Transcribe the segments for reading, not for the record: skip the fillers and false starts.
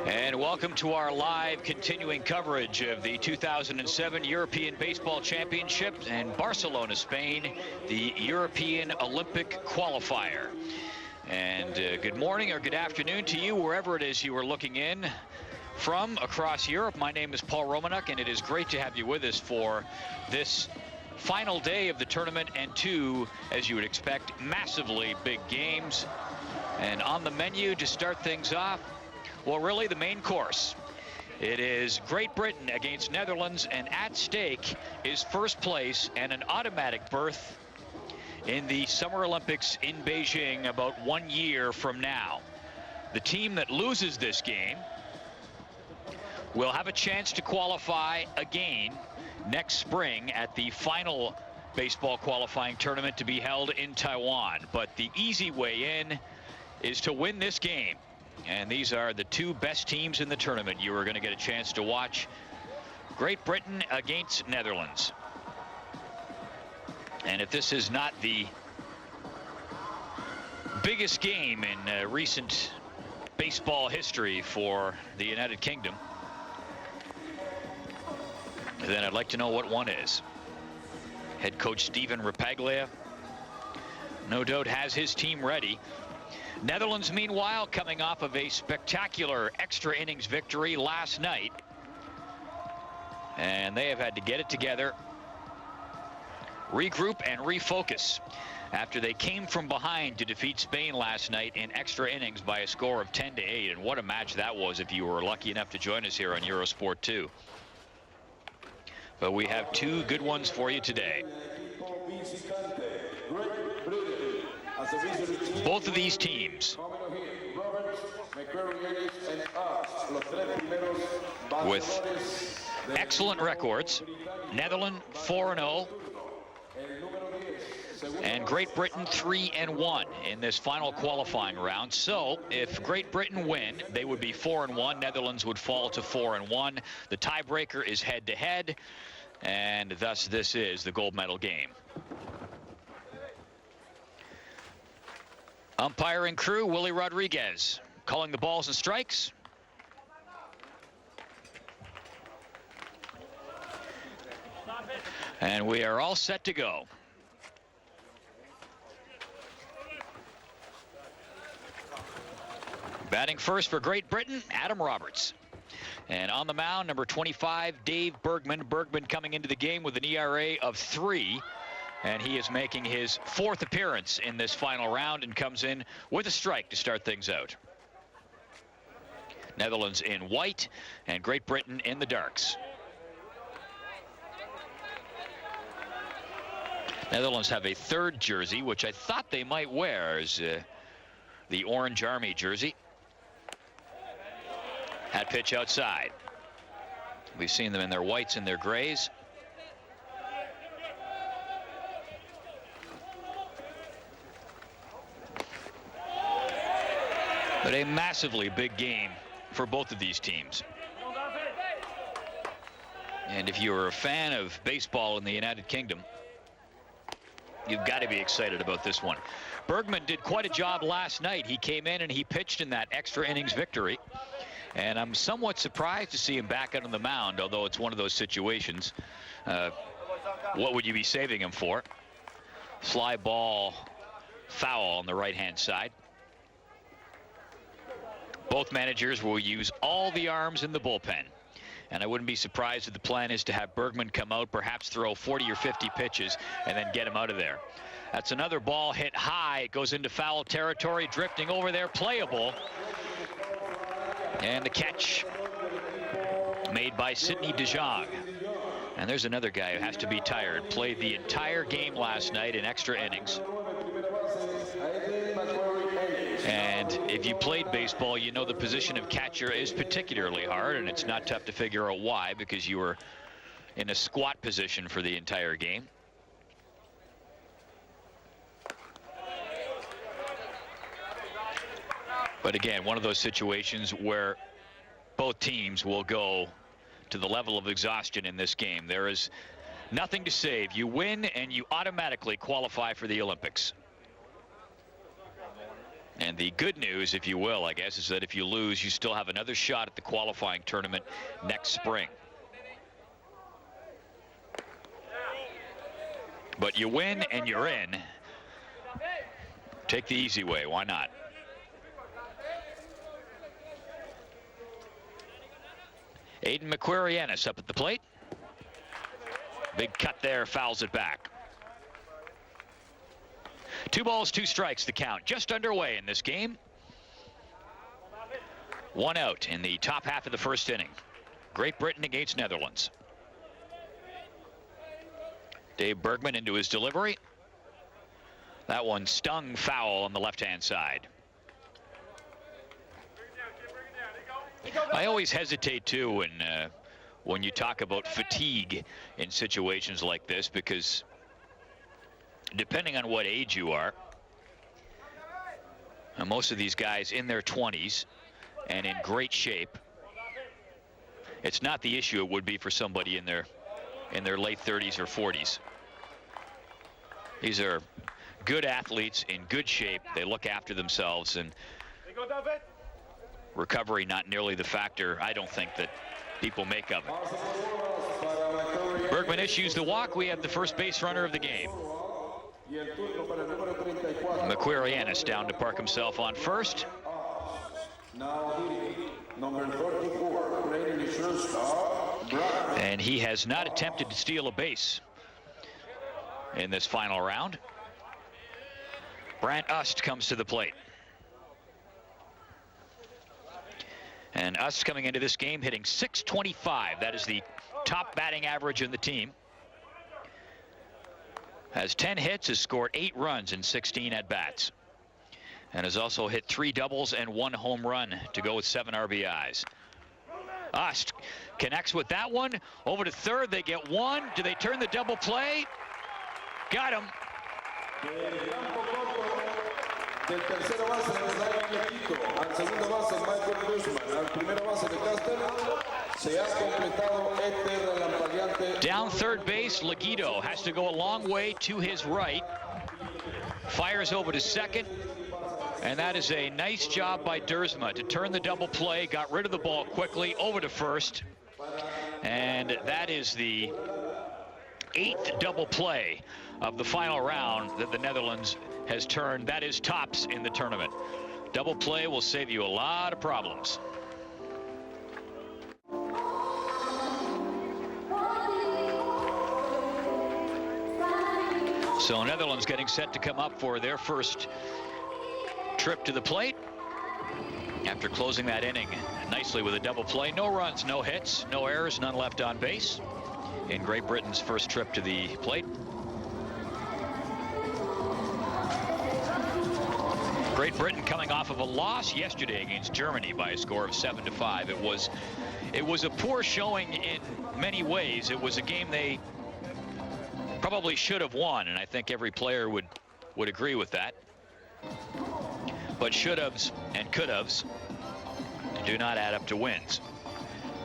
And welcome to our live continuing coverage of the 2007 European Baseball Championship in Barcelona, Spain, the European Olympic Qualifier. And good morning or good afternoon to you, wherever it is you are looking in from across Europe. My name is Paul Romanuk, and it is great to have you with us for this final day of the tournament and two, as you would expect, massively big games. And on the menu to start things off, well, really the main course. It is Great Britain against Netherlands, and at stake is first place and an automatic berth in the Summer Olympics in Beijing about 1 year from now. The team that loses this game will have a chance to qualify again next spring at the final baseball qualifying tournament to be held in Taiwan. But the easy way in is to win this game. And these are the two best teams in the tournament you are going to get a chance to watch. Great Britain against Netherlands. And if this is not the biggest game in recent baseball history for the United Kingdom, then I'd like to know what one is. Head coach Stephen Rapaglia no doubt has his team ready. Netherlands, meanwhile, coming off of a spectacular extra innings victory last night. And they have had to get it together, regroup and refocus after they came from behind to defeat Spain last night in extra innings by a score of 10-8. And what a match that was if you were lucky enough to join us here on Eurosport 2. But we have two good ones for you today. Both of these teams with excellent records. Netherlands 4-0 and Great Britain 3-1 in this final qualifying round. So if Great Britain win, they would be 4-1. Netherlands would fall to 4-1. The tiebreaker is head-to-head, and thus this is the gold medal game. Umpiring crew, Willie Rodriguez, calling the balls and strikes. And we are all set to go. Batting first for Great Britain, Adam Roberts. And on the mound, number 25, Dave Bergman. Bergman coming into the game with an ERA of 3. And he is making his 4th appearance in this final round and comes in with a strike to start things out. Netherlands in white and Great Britain in the darks. Netherlands have a 3rd jersey, which I thought they might wear, as the Orange Army jersey. That pitch outside. We've seen them in their whites and their grays. But a massively big game for both of these teams. And if you're a fan of baseball in the United Kingdom, you've got to be excited about this one. Bergman did quite a job last night. He came in and he pitched in that extra innings victory. And I'm somewhat surprised to see him back out on the mound, although it's one of those situations. What would you be saving him for? Fly ball, foul on the right-hand side. Both managers will use all the arms in the bullpen. And I wouldn't be surprised if the plan is to have Bergman come out, perhaps throw 40 or 50 pitches, and then get him out of there. That's another ball hit high. It goes into foul territory, drifting over there, playable. And the catch made by Sidney De Jong. And there's another guy who has to be tired. Played the entire game last night in extra innings. And if you played baseball, you know the position of catcher is particularly hard, and it's not tough to figure out why, because you were in a squat position for the entire game. But again, one of those situations where both teams will go to the level of exhaustion in this game. There is nothing to save. You win and you automatically qualify for the Olympics. And the good news, if you will, I guess, is that if you lose, you still have another shot at the qualifying tournament next spring. But you win and you're in. Take the easy way. Why not? Aiden McQuarrienis up at the plate. Big cut there, fouls it back. 2 balls, 2 strikes, the count. Just underway in this game. 1 out in the top half of the first inning. Great Britain against Netherlands. Dave Bergman into his delivery. That one stung foul on the left-hand side. I always hesitate too when you talk about fatigue in situations like this, because depending on what age you are, most of these guys in their 20s and in great shape, it's not the issue it would be for somebody in their late 30s or 40s. These are good athletes in good shape. They look after themselves, and recovery not nearly the factor, I don't think, that people make of it. Bergman issues the walk. We have the first base runner of the game. McQuarrienis down to park himself on first. And he has not attempted to steal a base in this final round. Brant Ust comes to the plate. And Ust coming into this game hitting .625. That is the top batting average in the team. Has 10 hits, has scored 8 runs in 16 at-bats. And has also hit 3 doubles and 1 home run to go with 7 RBIs. Ust connects with that one. Over to third, they get 1. Do they turn the double play? Got him. Down third base, Laguido has to go a long way to his right. Fires over to second. And that is a nice job by Dersma to turn the double play, got rid of the ball quickly, over to first. And that is the 8th double play of the final round that the Netherlands has turned. That is tops in the tournament. Double play will save you a lot of problems. So Netherlands getting set to come up for their first trip to the plate after closing that inning nicely with a double play. No runs, no hits, no errors, none left on base in Great Britain's first trip to the plate. Great Britain coming off of a loss yesterday against Germany by a score of 7-5. It was a poor showing in many ways. It was a game they probably should have won, and I think every player would agree with that. But should-haves and could-haves do not add up to wins,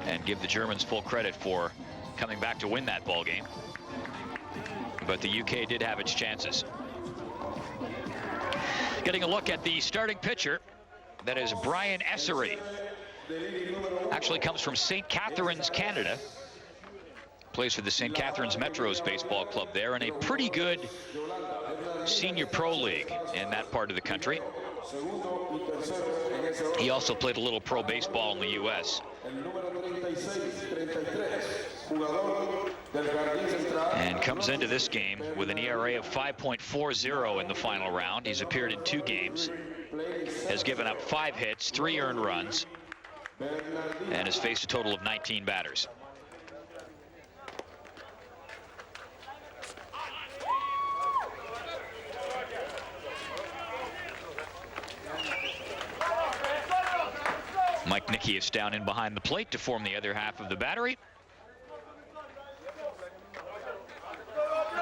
and give the Germans full credit for coming back to win that ball game. But the UK did have its chances. Getting a look at the starting pitcher, that is Brian Essery. Actually comes from St. Catharines, Canada. Plays for the St. Catharines Metros baseball club there, in a pretty good senior pro league in that part of the country. He also played a little pro baseball in the U.S. And comes into this game with an ERA of 5.40 in the final round. He's appeared in 2 games, has given up 5 hits, 3 earned runs, and has faced a total of 19 batters. Mike Nikias down in behind the plate to form the other half of the battery.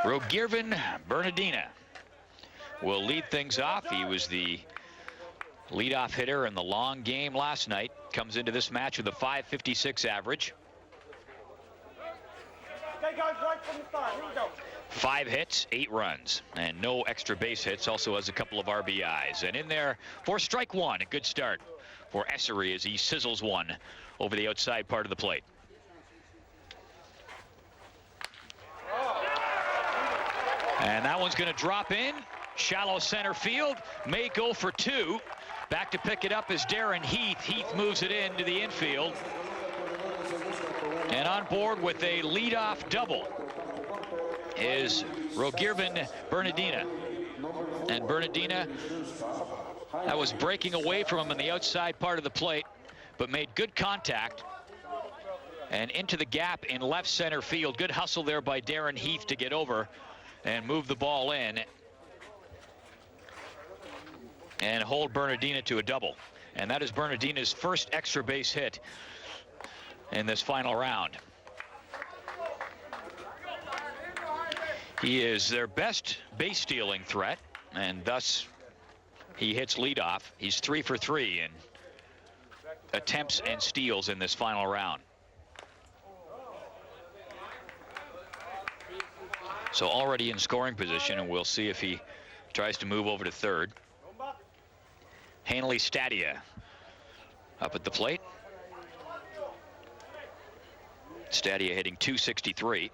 Rogirvan Bernardina will lead things off. He was the leadoff hitter in the long game last night. Comes into this match with a .556 average. Okay, guys, right from the start. Here we go. 5 hits, 8 runs, and no extra base hits. Also has a couple of RBIs. And in there for strike one, a good start for Essery as he sizzles one over the outside part of the plate. And that one's going to drop in. Shallow center field. May go for 2. Back to pick it up is Darren Heath. Heath moves it into the infield. And on board with a leadoff double is Rogirvan Bernardina. And Bernardina, that was breaking away from him on the outside part of the plate, but made good contact and into the gap in left center field. Good hustle there by Darren Heath to get over and move the ball in and hold Bernardina to a double. And that is Bernardina's first extra base hit in this final round. He is their best base stealing threat, and thus he hits leadoff. He's 3 for 3 in attempts and steals in this final round. So already in scoring position, and we'll see if he tries to move over to third. Hanley Stadia up at the plate. Stadia hitting .263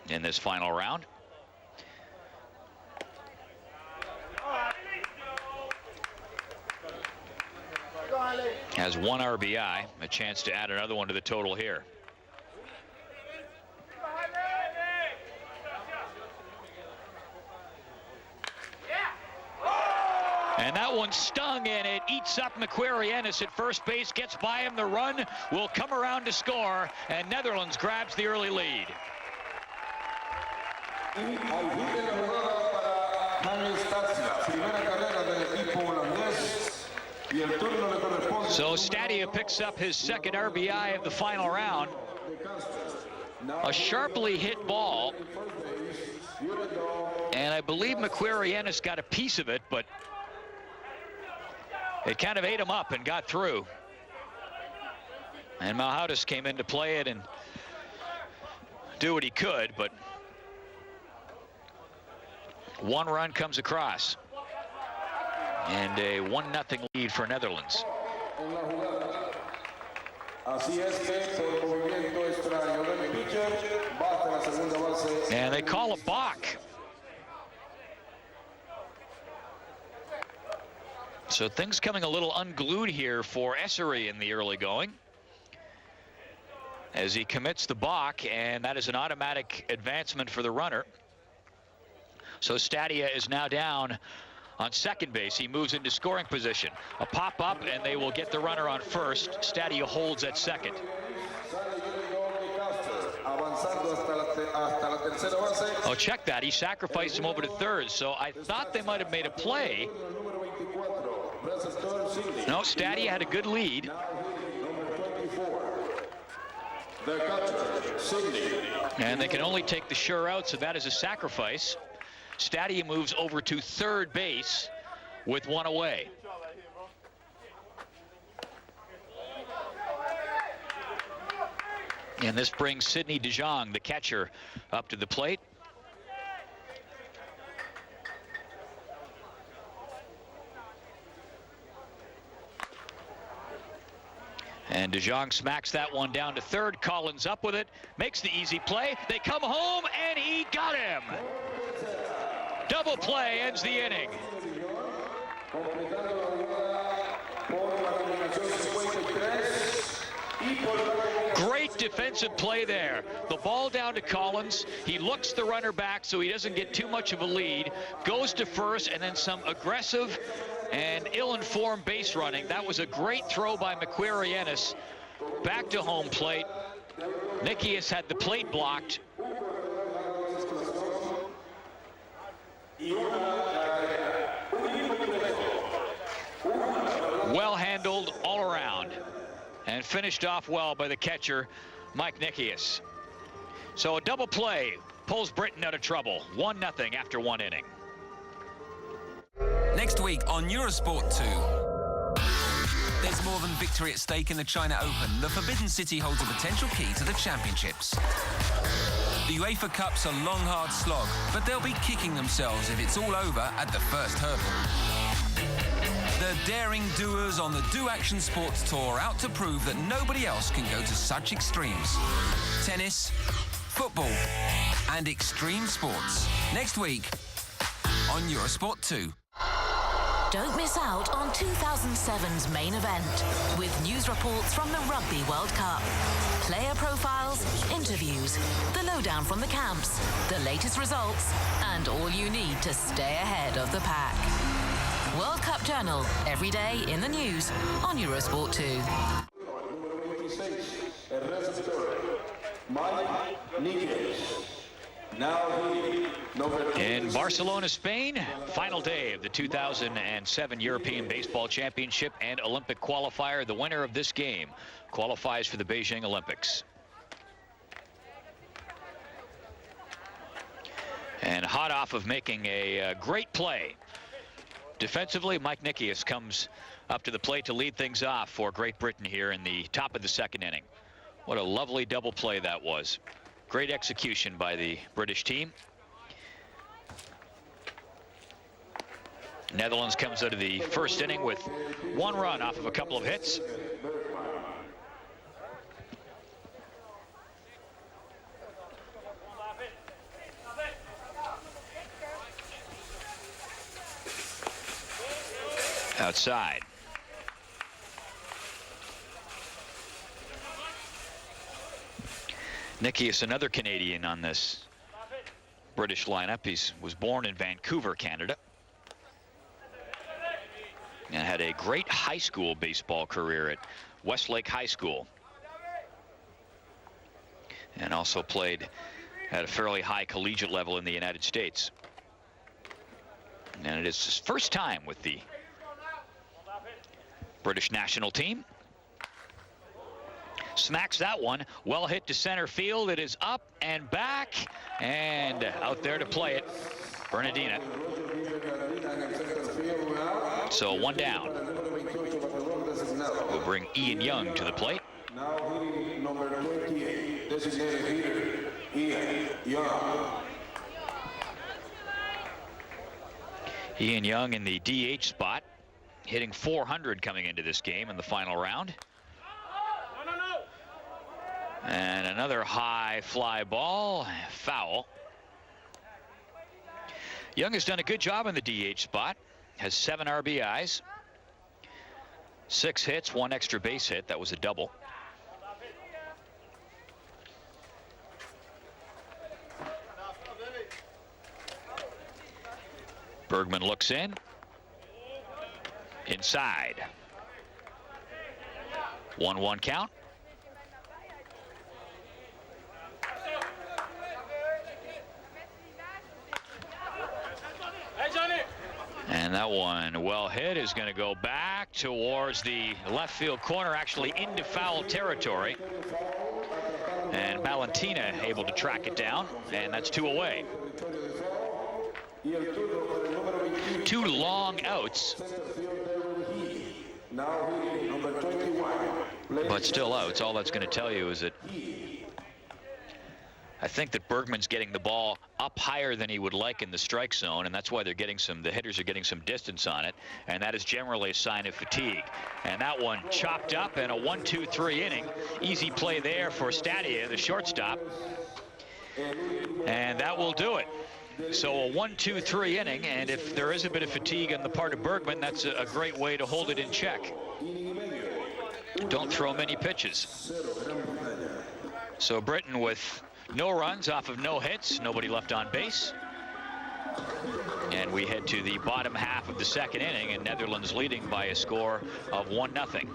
in this final round. Has 1 RBI, a chance to add another one to the total here. And that one stung, and it eats up Macquarie-Ennis at first base, gets by him. The run will come around to score, and Netherlands grabs the early lead. So Stadia picks up his second RBI of the final round. A sharply hit ball, and I believe Macquarie-Ennis got a piece of it, but it kind of ate him up and got through. And Malhoudas came in to play it and do what he could, but 1 run comes across. And a 1-0 lead for Netherlands. And they call a balk. So things coming a little unglued here for Essery in the early going, as he commits the balk, and that is an automatic advancement for the runner. So Stadia is now down on second base. He moves into scoring position. A pop-up, and they will get the runner on first. Stadia holds at second. Oh, check that. He sacrificed him over to third, so I thought they might have made a play. No, Stadia had a good lead. And they can only take the sure out, so that is a sacrifice. Stadia moves over to third base with 1 away. And this brings Sidney De Jong, the catcher, up to the plate. And De Jong smacks that one down to third. Collins up with it, makes the easy play. They come home, and he got him. Double play ends the inning. Great defensive play there. The ball down to Collins. He looks the runner back so he doesn't get too much of a lead. Goes to first, and then some aggressive and ill-informed base running. That was a great throw by Macquarie-Ennis. Back to home plate. Nikias had the plate blocked. Well handled all around, and finished off well by the catcher, Mike Nikias. So a double play pulls Britain out of trouble. 1-0 after 1 inning. Next week on Eurosport 2. There's more than victory at stake in the China Open. The Forbidden City holds a potential key to the championships. The UEFA Cup's a long, hard slog, but they'll be kicking themselves if it's all over at the first hurdle. The daring doers on the Do Action Sports Tour out to prove that nobody else can go to such extremes. Tennis, football, and extreme sports. Next week on Eurosport 2. Don't miss out on 2007's main event with news reports from the Rugby World Cup, player profiles, interviews, the lowdown from the camps, the latest results, and all you need to stay ahead of the pack. World Cup Journal, every day in the news on Eurosport 2. In Barcelona, Spain, final day of the 2007 European Baseball Championship and Olympic qualifier. The winner of this game qualifies for the Beijing Olympics. And hot off of making a great play defensively, Mike Nikias comes up to the plate to lead things off for Great Britain here in the top of the second inning. What a lovely double play that was. Great execution by the British team. Netherlands comes out of the first inning with 1 run off of a couple of hits. Outside. Nikias, another Canadian on this British lineup. He was born in Vancouver, Canada, and had a great high school baseball career at Westlake High School, and also played at a fairly high collegiate level in the United States. And it is his first time with the British national team. Smacks that one, well hit to center field. It is up and back and out there to play it, Bernardina. So 1 down. We'll bring Ian Young to the plate. Now hitting number 28, designated hitter, Ian Young. Ian Young in the DH spot, hitting .400 coming into this game in the final round. And another high fly ball, foul. Young has done a good job in the DH spot, has 7 RBIs, 6 hits, 1 extra base hit. That was a double. Bergman looks in. Inside. 1-1 count. And that one, well hit, is going to go back towards the left field corner, actually into foul territory. And Valentina able to track it down, and that's 2 away. 2 long outs, but still outs. All that's going to tell you is that I think that Bergman's getting the ball up higher than he would like in the strike zone, and that's why they're getting the hitters are getting some distance on it, and that is generally a sign of fatigue. And that one chopped up, and a 1-2-3 inning. Easy play there for Stadia, the shortstop, and that will do it. So a 1-2-3 inning, and if there is a bit of fatigue on the part of Bergman, that's a great way to hold it in check. Don't throw many pitches. So Britain with no runs off of no hits, nobody left on base. And we head to the bottom half of the second inning, and Netherlands leading by a score of 1-0.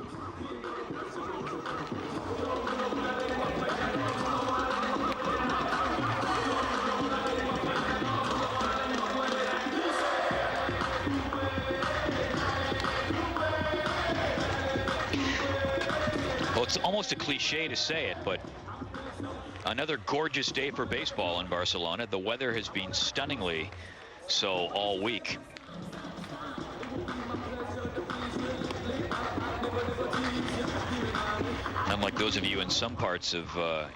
Well, it's almost a cliche to say it, but another gorgeous day for baseball in Barcelona. The weather has been stunningly so all week. Unlike those of you in some parts of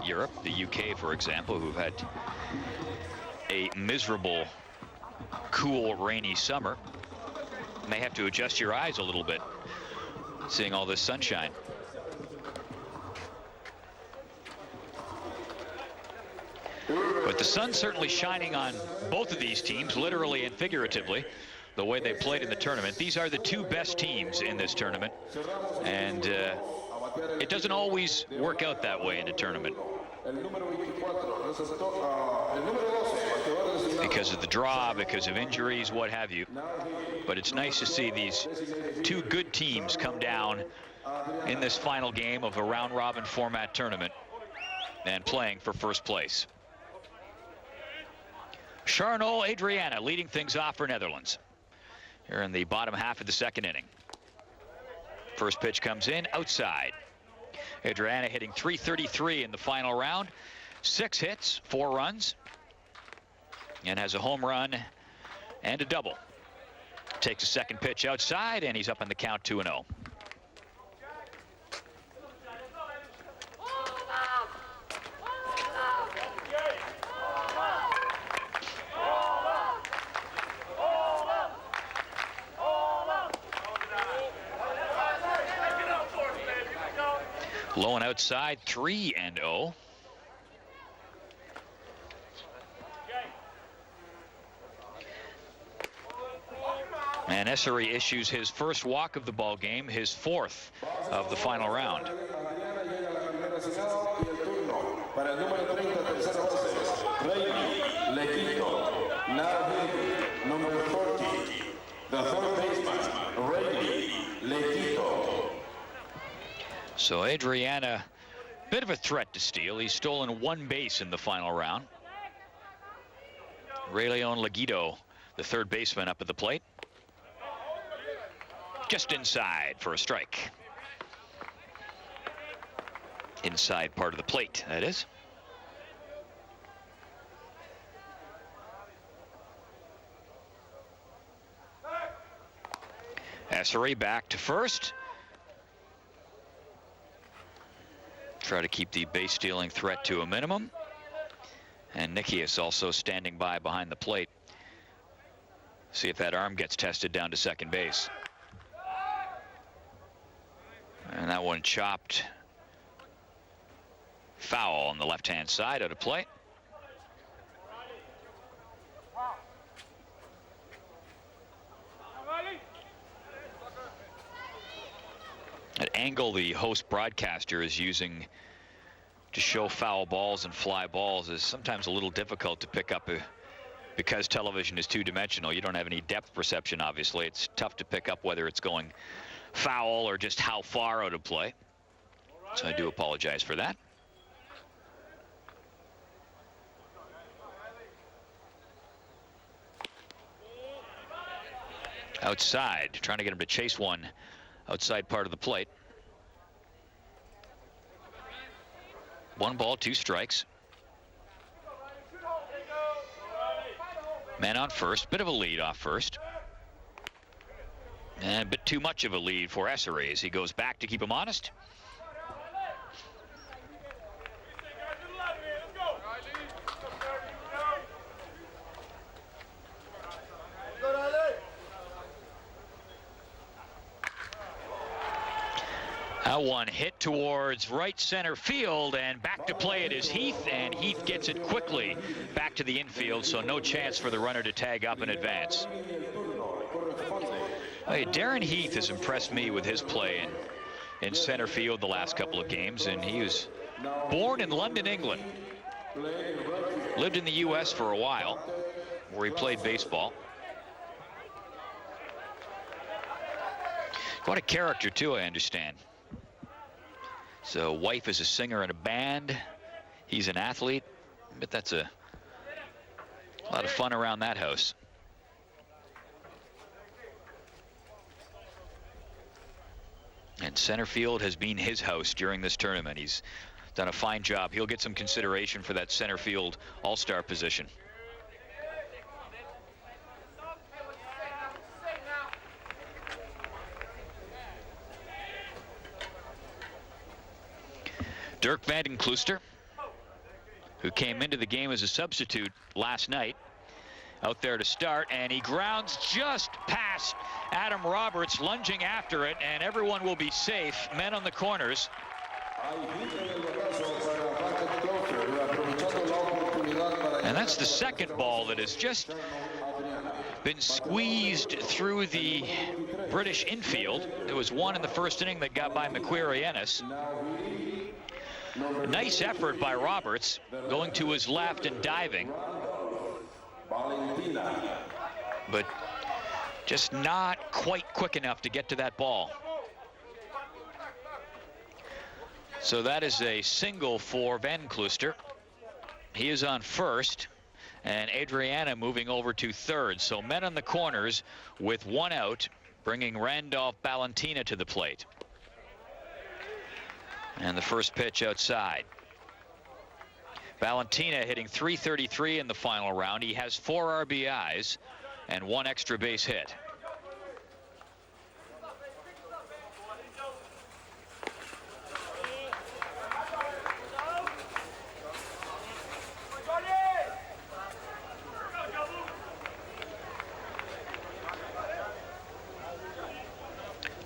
Europe, the UK, for example, who've had a miserable, cool, rainy summer, may have to adjust your eyes a little bit, seeing all this sunshine. But the sun's certainly shining on both of these teams, literally and figuratively, the way they played in the tournament. These are the two best teams in this tournament, and it doesn't always work out that way in a tournament because of the draw, because of injuries, what have you. But it's nice to see these two good teams come down in this final game of a round-robin format tournament and playing for first place. Charnol Adriana leading things off for Netherlands here in the bottom half of the second inning. First pitch comes in outside. Adriana hitting .333 in the final round, 6 hits, 4 runs, and has a home run and a double. Takes a second pitch outside, and he's up on the count 2-0. Low and outside, 3-0. And Essery issues his first walk of the ball game, his 4th of the final round. Number 40, the third baseman, Rayleigh Lequito. So Adriana, bit of a threat to steal. He's stolen 1 base in the final round. Rayleigh Lequito, the third baseman, up at the plate. Just inside for a strike. Inside part of the plate, that is. Essery back to first. Try to keep the base stealing threat to a minimum. And Nikias also standing by behind the plate. See if that arm gets tested down to second base. And that one chopped foul on the left-hand side out of play. That angle the host broadcaster is using to show foul balls and fly balls is sometimes a little difficult to pick up because television is two-dimensional. You don't have any depth perception, obviously. It's tough to pick up whether it's going foul or just how far out of play. So I do apologize for that. Outside, trying to get him to chase one outside part of the plate. 1 ball, 2 strikes. Man on first, bit of a lead off first. And a bit too much of a lead for Essery as he goes back to keep him honest. That one hit towards right center field, and back to play it is Heath, and Heath gets it quickly back to the infield, so no chance for the runner to tag up and advance. Hey, Darren Heath has impressed me with his play in center field the last couple of games, and he was born in London, England. Lived in the U.S. for a while, where he played baseball. Quite a character, too, I understand. So wife is a singer in a band. He's an athlete, but that's a lot of fun around that house. And center field has been his house during this tournament. He's done a fine job. He'll get some consideration for that center field all-star position. Dirk Van den Klooster, who came into the game as a substitute last night, out there to start, and he grounds just past Adam Roberts, lunging after it, and everyone will be safe. Men on the corners. And that's the second ball that has just been squeezed through the British infield. There was one in the first inning that got by McQuarrie-Ennis. Nice effort by Roberts, going to his left and diving. But just not quite quick enough to get to that ball. So that is a single for Van den Klooster. He is on first, and Adriana moving over to third. So men on the corners with one out, bringing Randolph Valentina to the plate. And the first pitch outside. Valentina hitting .333 in the final round. He has 4 RBIs and 1 extra base hit.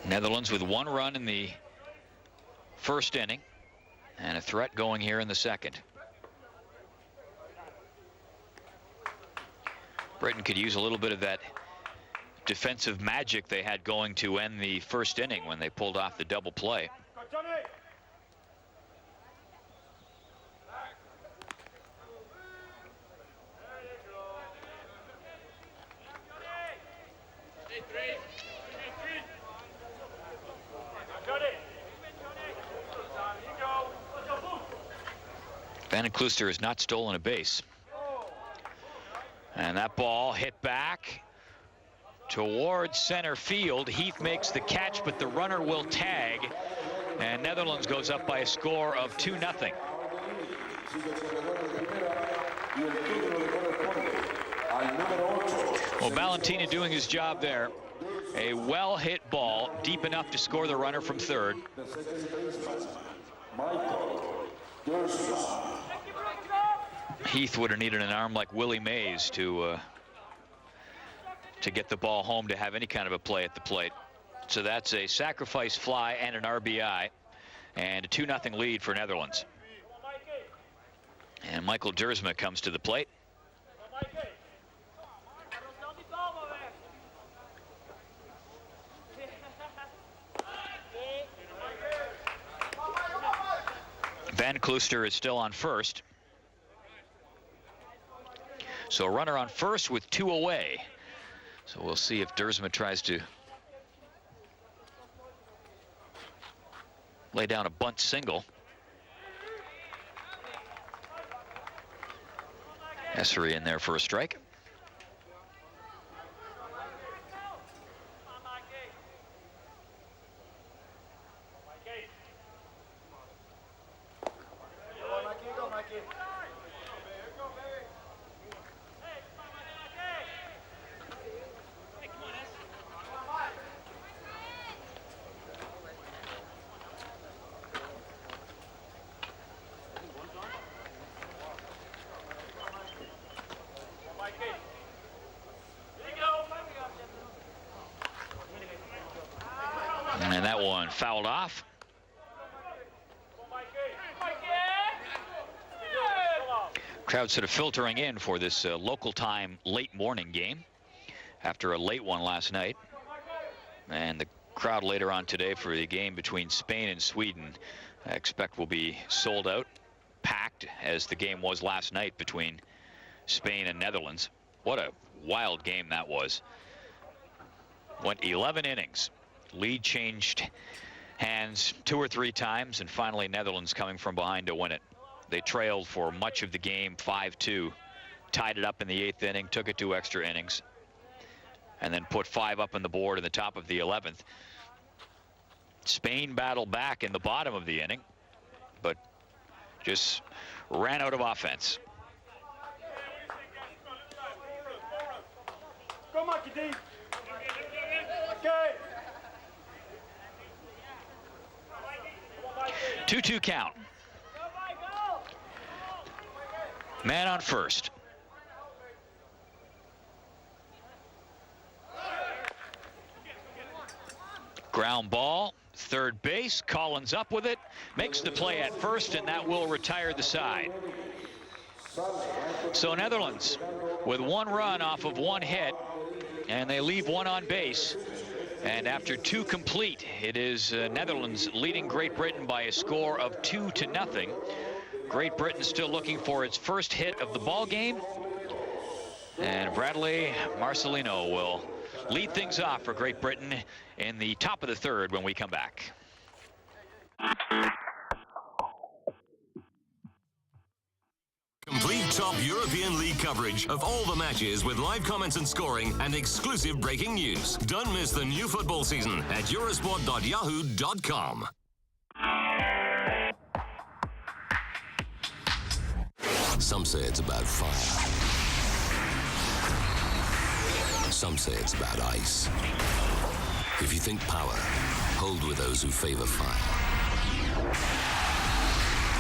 Netherlands with 1 run in the first inning and a threat going here in the second. Britain could use a little bit of that defensive magic they had going to end the first inning when they pulled off the double play. Van den Klooster has not stolen a base. And that ball hit back towards center field. Heath makes the catch, but the runner will tag. And Netherlands goes up by a score of 2-0. Well, Valentina doing his job there. A well-hit ball, deep enough to score the runner from third. Heath would have needed an arm like Willie Mays to get the ball home to have any kind of a play at the plate. So that's a sacrifice fly and an RBI, and a 2-0 lead for Netherlands. And Michael Dersma comes to the plate. Van Klooster is still on first. So a runner on first with 2 away. So we'll see if Dersma tries to lay down a bunt single. Essery in there for a strike. And that one fouled off. Crowd sort of filtering in for this local time late morning game after a late one last night. And the crowd later on today for the game between Spain and Sweden, I expect will be sold out, packed, as the game was last night between Spain and Netherlands. What a wild game that was. Went 11 innings. Lead changed hands 2 or 3 times, and finally Netherlands coming from behind to win it. They trailed for much of the game 5-2, tied it up in the 8th inning, took it to extra innings, and then put 5 up on the board in the top of the 11th. Spain battled back in the bottom of the inning, but just ran out of offense. Go, Mikey D. Okay. 2-2 count. Man on first. Ground ball, third base. Collins up with it, makes the play at first, and that will retire the side. So Netherlands with 1 run off of 1 hit, and they leave 1 on base. And after 2 complete, it is Netherlands leading Great Britain by a score of 2-0. Great Britain still looking for its first hit of the ball game, and Bradley Marcelino will lead things off for Great Britain in the top of the 3rd when we come back. Complete top European League coverage of all the matches with live comments and scoring and exclusive breaking news. Don't miss the new football season at eurosport.yahoo.com. Some say it's about fire. Some say it's about ice. If you think power, hold with those who favor fire.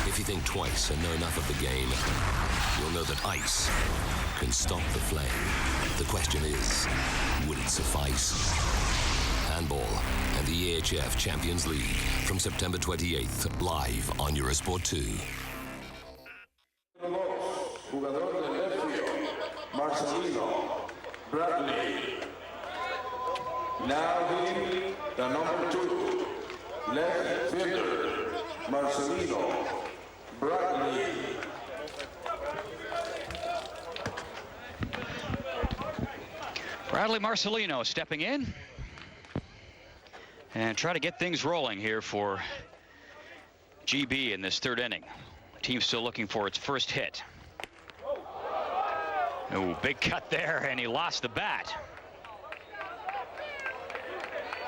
If you think twice and know enough of the game, you'll know that ice can stop the flame. The question is, will it suffice? Handball and the EHF Champions League from September 28th, live on Eurosport 2. Jugador del left field, Marcelino, Bradley. Now hitting the number 2, left fielder, Marcelino, Bradley. Bradley Marcelino stepping in and try to get things rolling here for GB in this 3rd inning. Team still looking for its first hit. Oh, big cut there, and he lost the bat.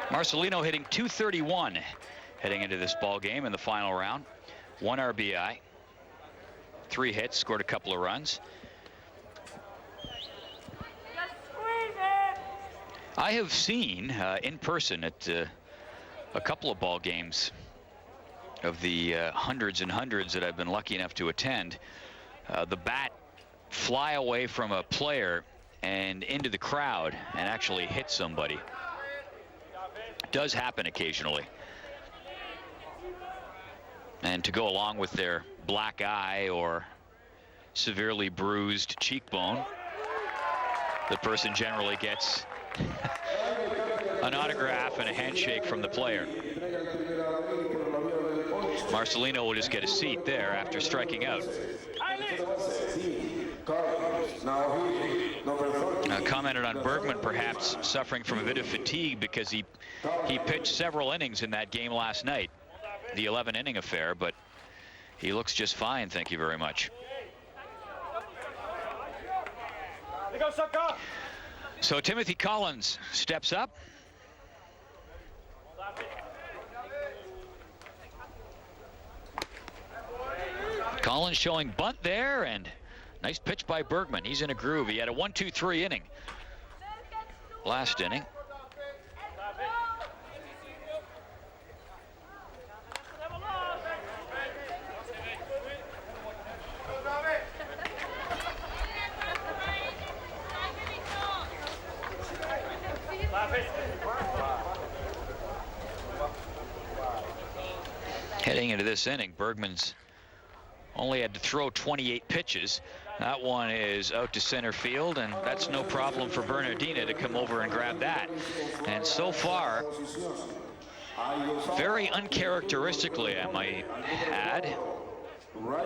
Marcelino hitting .231 heading into this ball game in the final round. 1 RBI, 3 hits, scored a couple of runs. I have seen in person at a couple of ball games of the hundreds and hundreds that I've been lucky enough to attend, the bat fly away from a player and into the crowd and actually hit somebody. It does happen occasionally. And to go along with their black eye or severely bruised cheekbone, the person generally gets an autograph and a handshake from the player. Marcelino will just get a seat there after striking out. Commented on Bergman perhaps suffering from a bit of fatigue because he pitched several innings in that game last night, the 11-inning affair, but he looks just fine, thank you very much. So Timothy Collins steps up. Collins showing bunt there, and nice pitch by Bergman. He's in a groove. He had a 1-2-3 inning last inning. Heading into this inning, Bergman's only had to throw 28 pitches. That one is out to center field, and that's no problem for Bernardina to come over and grab that. And so far, very uncharacteristically, I might add,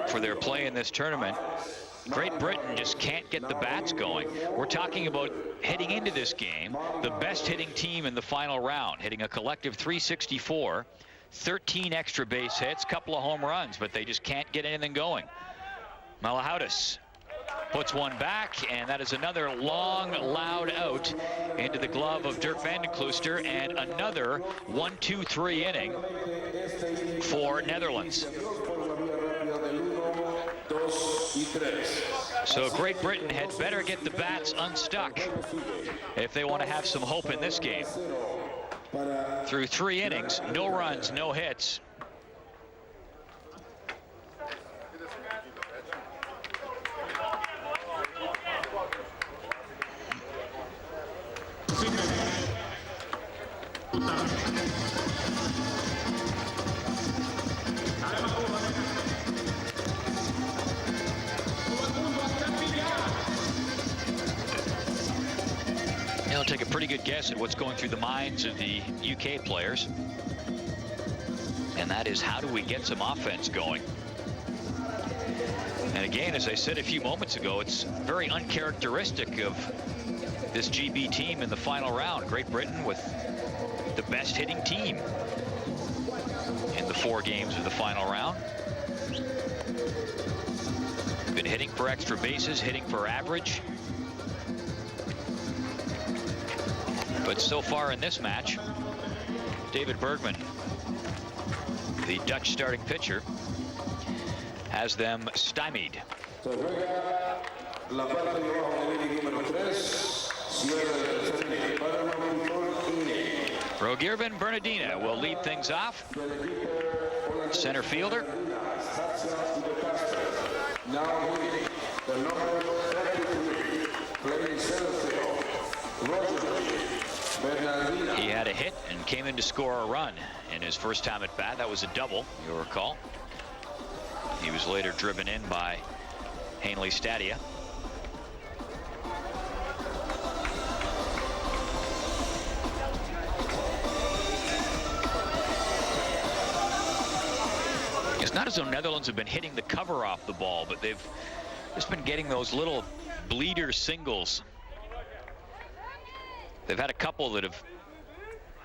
for their play in this tournament, Great Britain just can't get the bats going. We're talking about heading into this game, the best hitting team in the final round, hitting a collective 364. 13 extra base hits, couple of home runs, but they just can't get anything going. Malahoutis puts one back, and that is another long, loud out into the glove of Dirk van den Klooster, and another 1-2-3 inning for Netherlands. So Great Britain had better get the bats unstuck if they want to have some hope in this game. Through 3 innings, no runs, no hits. I'll take a pretty good guess at what's going through the minds of the UK players. And that is, how do we get some offense going? And again, as I said a few moments ago, it's very uncharacteristic of this GB team in the final round. Great Britain with the best hitting team in the 4 games of the final round. Been hitting for extra bases, hitting for average. But so far in this match, David Bergman, the Dutch starting pitcher, has them stymied. Rogier Bernardina will lead things off. Center fielder. Now the number 33, playing center field, He had a hit and came in to score a run in his first time at bat. That was a double, you'll recall. He was later driven in by Hanley Stadia. It's not as though Netherlands have been hitting the cover off the ball, but they've just been getting those little bleeder singles. They've had a couple that have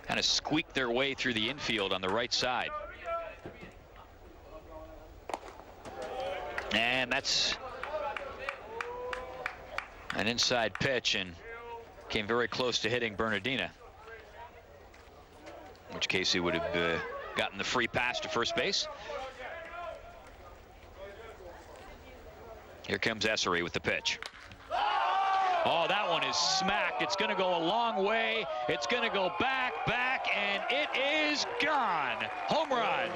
kind of squeaked their way through the infield on the right side. And that's an inside pitch and came very close to hitting Bernardina. In which case he would have gotten the free pass to first base. Here comes Essery with the pitch. Oh, that one is smacked. It's going to go a long way. It's going to go back, and it is gone. Home run.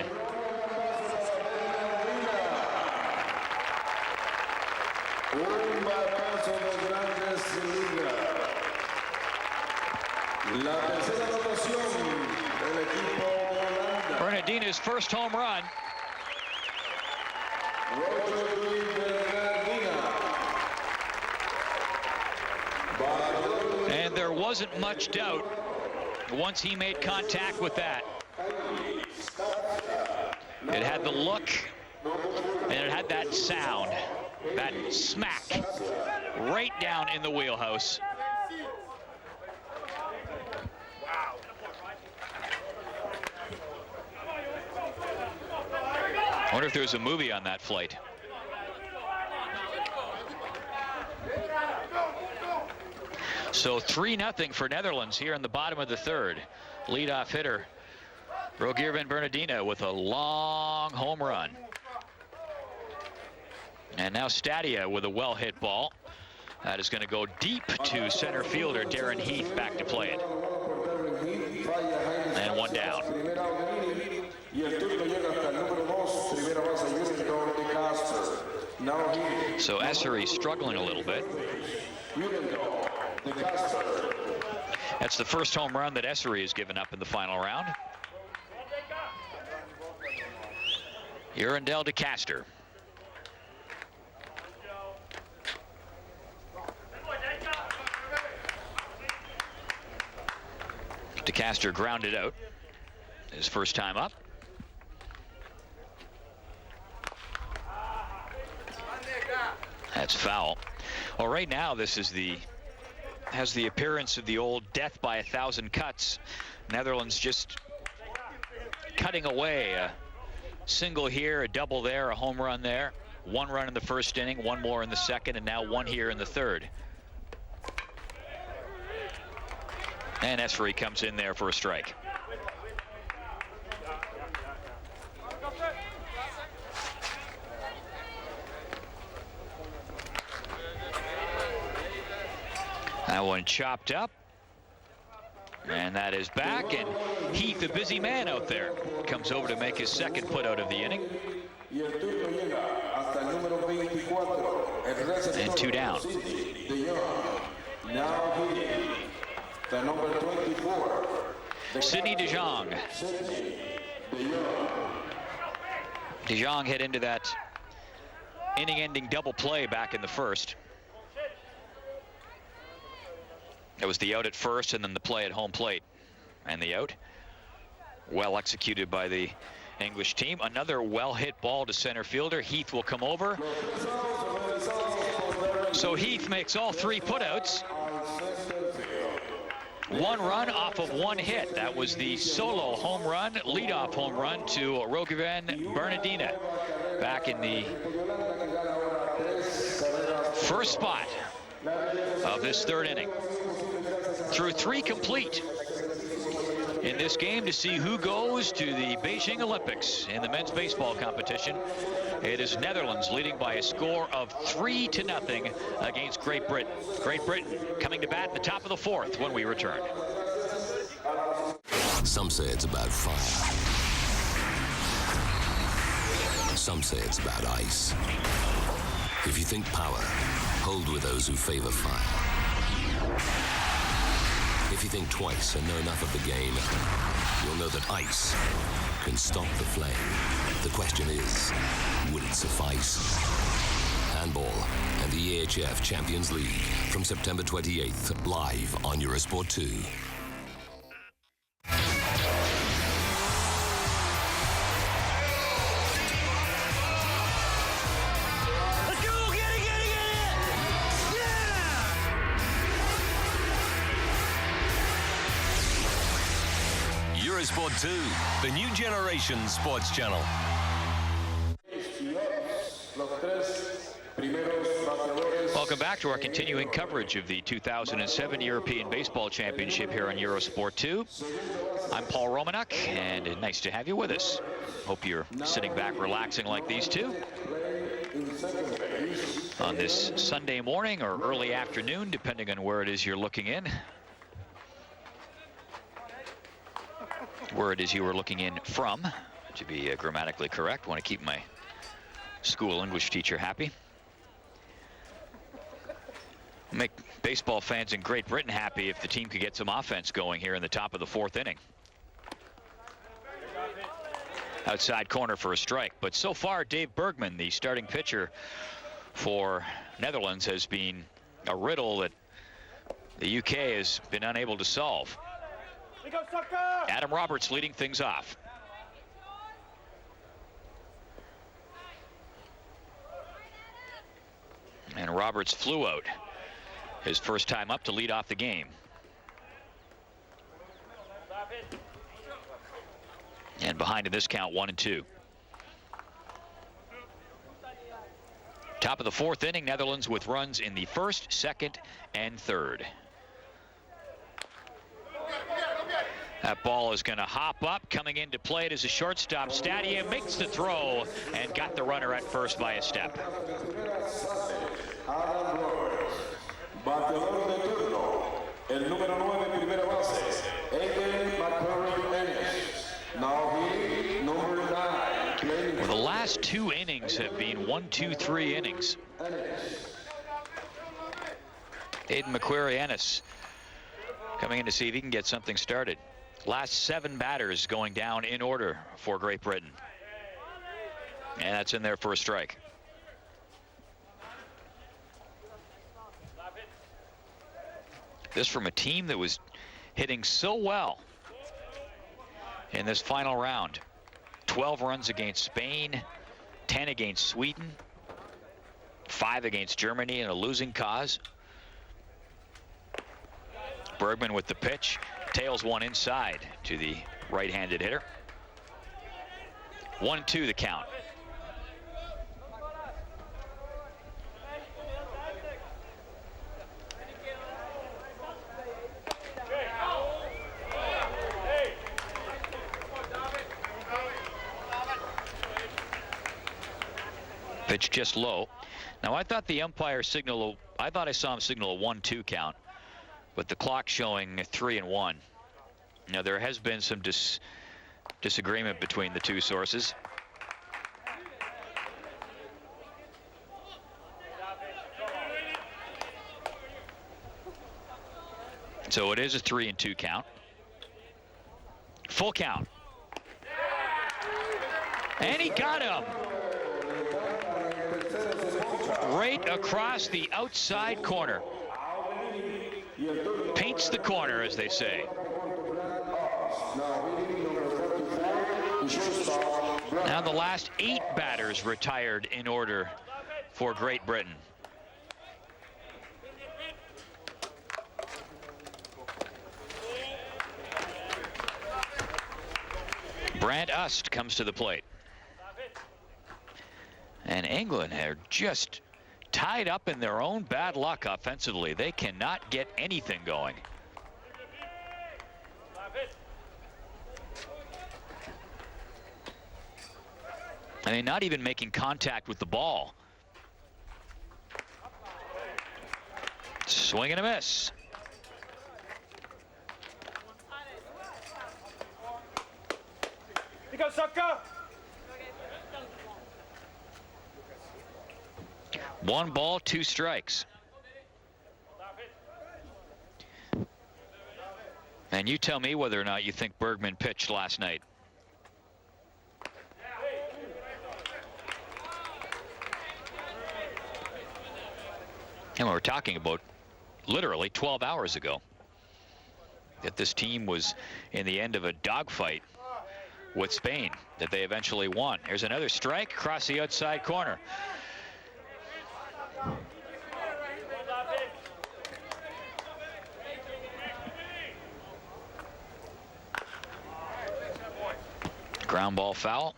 Bernardina's first home run. And there wasn't much doubt once he made contact with that. It had the look, and it had that sound, that smack, right down in the wheelhouse. I wonder if there's a movie on that flight. So 3-0 for Netherlands here in the bottom of the third. Leadoff hitter Rogier Bernardina with a long home run. And now Stadia with a well-hit ball. That is going to go deep to center fielder Darren Heath back to play it. And one down. So Essery struggling a little bit. That's the first home run that Essery has given up in the final round. Urendel de Caster. De Caster grounded out his first time up. That's foul. Well, right now this is has the appearance of the old death by 1,000 cuts. Netherlands just cutting away. A single here, a double there, a home run there. One run in the first inning, one more in the second, and now one here in the third. And Essery comes in there for a strike. That one chopped up. And that is back, and Heath, a busy man out there, comes over to make his second put out of the inning. And 2 down. Now the number 24. Sidney de Jong. De Jong hit into that inning-ending double play back in the first. It was the out at first and then the play at home plate. And the out. Well executed by the English team. Another well-hit ball to center fielder. Heath will come over. So Heath makes all three putouts. One run off of one hit. That was the solo home run, leadoff home run to Rogivan Bernardina back in the first spot of this third inning. Through three complete in this game to see who goes to the Beijing Olympics in the men's baseball competition. It is Netherlands leading by a score of 3-0 against Great Britain. Great Britain coming to bat at the top of the fourth when we return. Some say it's about fire. Some say it's about ice. If you think power, hold with those who favor fire. If you think twice and know enough of the game, you'll know that ice can stop the flame. The question is, will it suffice? Handball and the EHF Champions League from September 28th, live on Eurosport 2. Eurosport 2, the new generation sports channel. Welcome back to our continuing coverage of the 2007 European Baseball Championship here on Eurosport 2. I'm Paul Romanuk, and nice to have you with us. Hope you're sitting back relaxing like these two on this Sunday morning or early afternoon, depending on where it is you're looking in. Where it is you were looking in from, to be grammatically correct. Want to keep my school English teacher happy. Make baseball fans in Great Britain happy if the team could get some offense going here in the top of the fourth inning. Outside corner for a strike, but so far Dave Bergman, the starting pitcher for Netherlands, has been a riddle that the UK has been unable to solve. Adam Roberts leading things off. And Roberts flew out his first time up to lead off the game. And behind in this count, 1-2. Top of the fourth inning, Netherlands with runs in the first, second, and third. That ball is going to hop up. Coming in to play it as a shortstop. Stadia makes the throw and got the runner at first by a step. Well, the last two innings have been 1-2-3 innings. Aiden McQuarrie-Ennis coming in to see if he can get something started. Last 7 batters going down in order for Great Britain. And that's in there for a strike. This from a team that was hitting so well in this final round. 12 runs against Spain, 10 against Sweden, 5 against Germany in a losing cause. Bergman with the pitch. Tails one inside to the right-handed hitter. 1-2 the count. Pitch just low. Now I thought the umpire signal, I saw him signal a 1-2 count, but the clock showing 3-1. Now there has been some disagreement between the two sources. So it is a 3-2 count. Full count. And he got him. Right across the outside corner. Paints the corner, as they say. Now the last 8 batters retired in order for Great Britain. Brant Ust comes to the plate. And England are just tied up in their own bad luck offensively. They cannot get anything going. And they're not even making contact with the ball. Swing and a miss. One ball, 2 strikes. And you tell me whether or not you think Bergman pitched last night. And we were talking about literally 12 hours ago that this team was in the end of a dogfight with Spain that they eventually won. Here's another strike across the outside corner. Ground ball foul.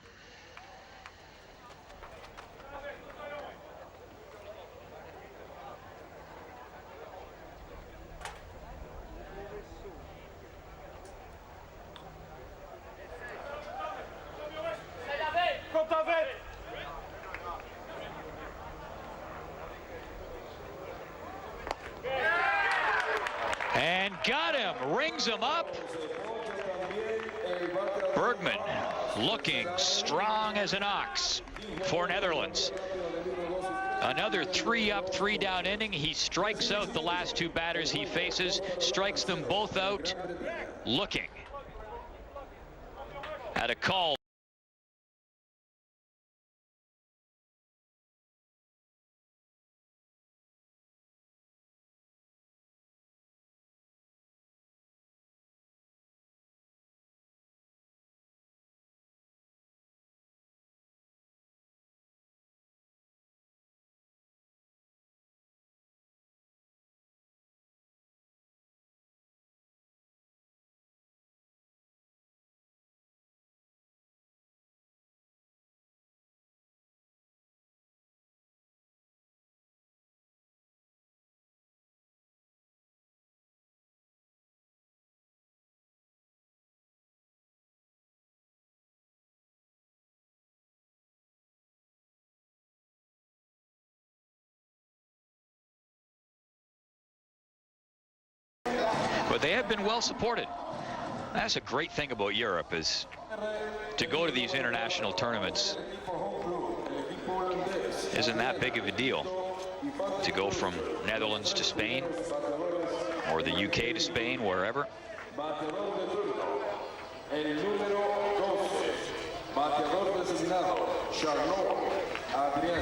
And got him, rings him up. Bergman looking strong as an ox for Netherlands. Another 3-up, 3-down inning. He strikes out the last 2 batters he faces, strikes them both out, looking at a call. But they have been well supported. That's a great thing about Europe, is to go to these international tournaments isn't that big of a deal. To go from Netherlands to Spain, or the UK to Spain, wherever.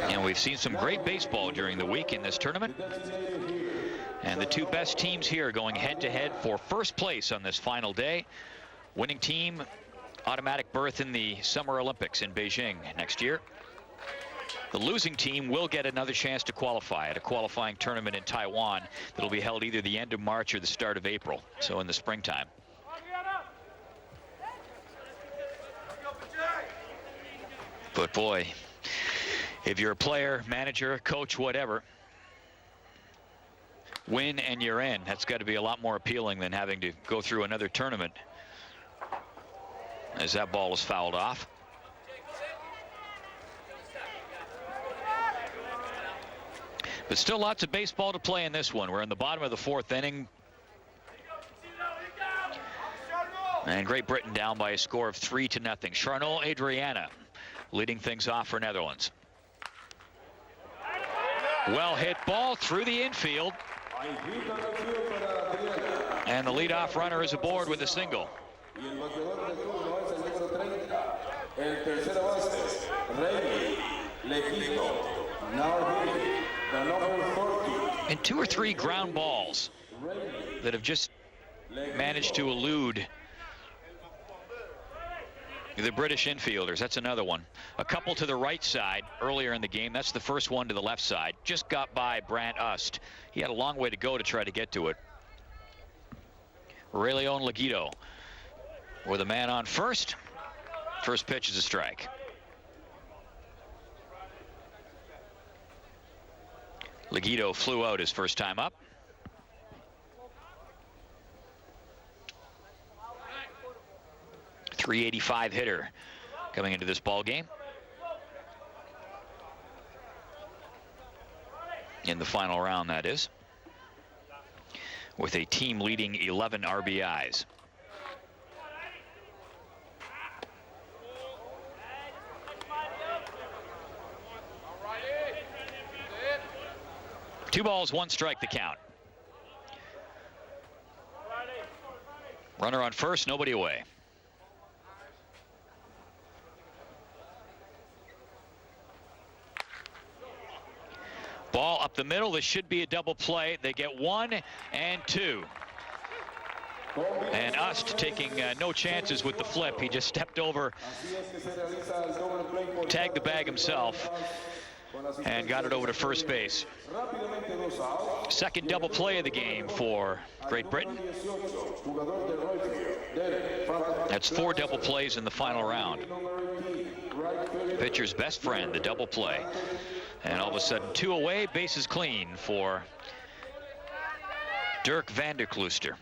And we've seen some great baseball during the week in this tournament. And the 2 best teams here going head-to-head for first place on this final day. Winning team, automatic berth in the Summer Olympics in Beijing next year. The losing team will get another chance to qualify at a qualifying tournament in Taiwan that'll be held either the end of March or the start of April, so in the springtime. But boy, if you're a player, manager, coach, whatever, win and you're in. That's got to be a lot more appealing than having to go through another tournament. As that ball is fouled off. But still lots of baseball to play in this one. We're in the bottom of the 4th inning. And Great Britain down by a score of 3-0. Charnol Adriana leading things off for Netherlands. Well hit ball through the infield. And the leadoff runner is aboard with a single. Y el bateador del turno es el número 30. El tercera base, Rey Lequito. Now hitting the number 40. And 2 or 3 ground balls that have just managed to elude the British infielders. That's another one. A couple to the right side earlier in the game. That's the first one to the left side. Just got by Brant Ust. He had a long way to go to try to get to it. Ray Leon Leguido with a man on first. First pitch is a strike. Leguido flew out his first time up. .385 hitter coming into this ball game. In the final round, that is. With a team leading 11 RBIs. Two balls, one strike, the count. Runner on first, nobody away. Ball up the middle. This should be a double play. They get 1 and 2. And Ust taking no chances with the flip. He just stepped over, tagged the bag himself, and got it over to first base. Second double play of the game for Great Britain. That's 4 double plays in the final round. Pitcher's best friend, the double play. And all of a sudden, 2 away, bases clean for Dirk van der Kloester.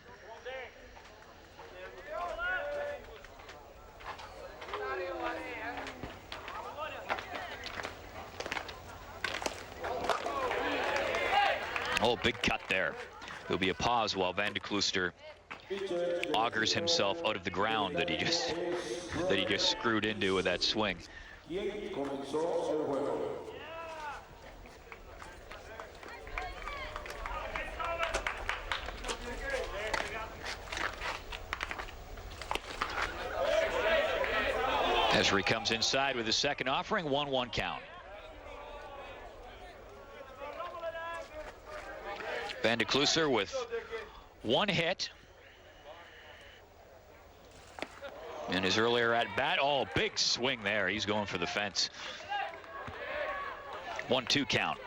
Oh, big cut there. There'll be a pause while van der Kloester augers himself out of the ground that he just screwed into with that swing. Esri comes inside with his second offering, 1-1 count. Van der Kloester with 1 hit in his earlier at bat. Oh, big swing there. He's going for the fence. 1-2 count.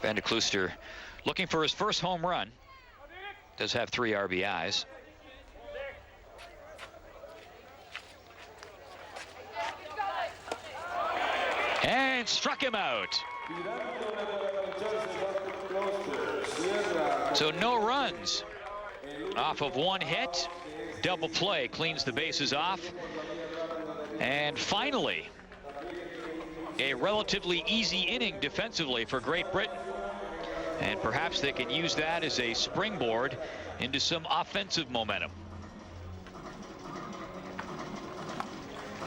Van der Kloester looking for his first home run. Does have 3 RBIs. And struck him out. So no runs off of 1 hit. Double play cleans the bases off. And finally, a relatively easy inning defensively for Great Britain. And perhaps they can use that as a springboard into some offensive momentum.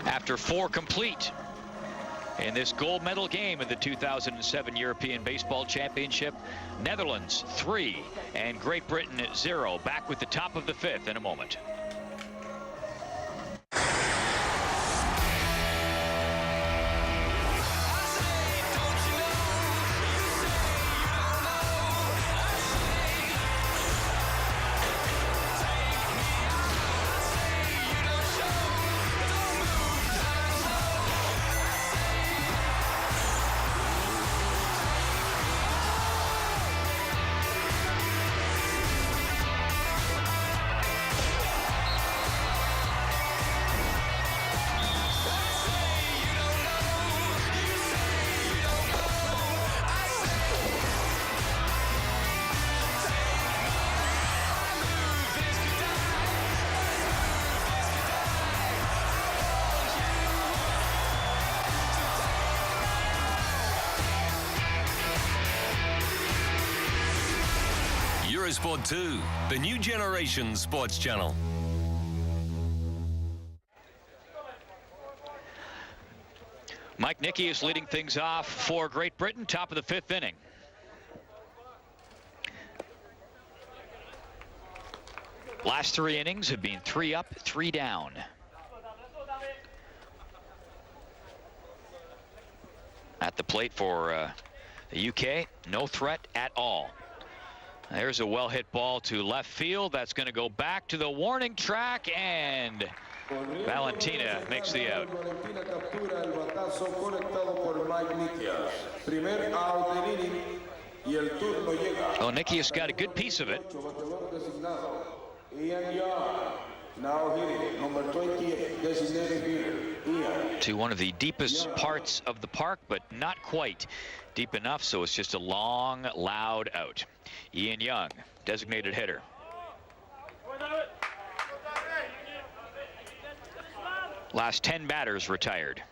After 4 complete in this gold medal game of the 2007 European Baseball Championship, Netherlands 3 and Great Britain 0. Back with the top of the 5th in a moment. Eurosport 2, the new generation sports channel. Mike Nicky is leading things off for Great Britain, top of the 5th inning. Last 3 innings have been 3 up, 3 down. At the plate for the UK, no threat at all. There's a well-hit ball to left field. That's going to go back to the warning track, and Valentina makes the out. Oh, Nikias got a good piece of it. Now hitting number 28, designated hitter, to one of the deepest parts of the park, but not quite deep enough, so it's just a long, loud out. Ian Young, designated hitter. Last 10 batters retired.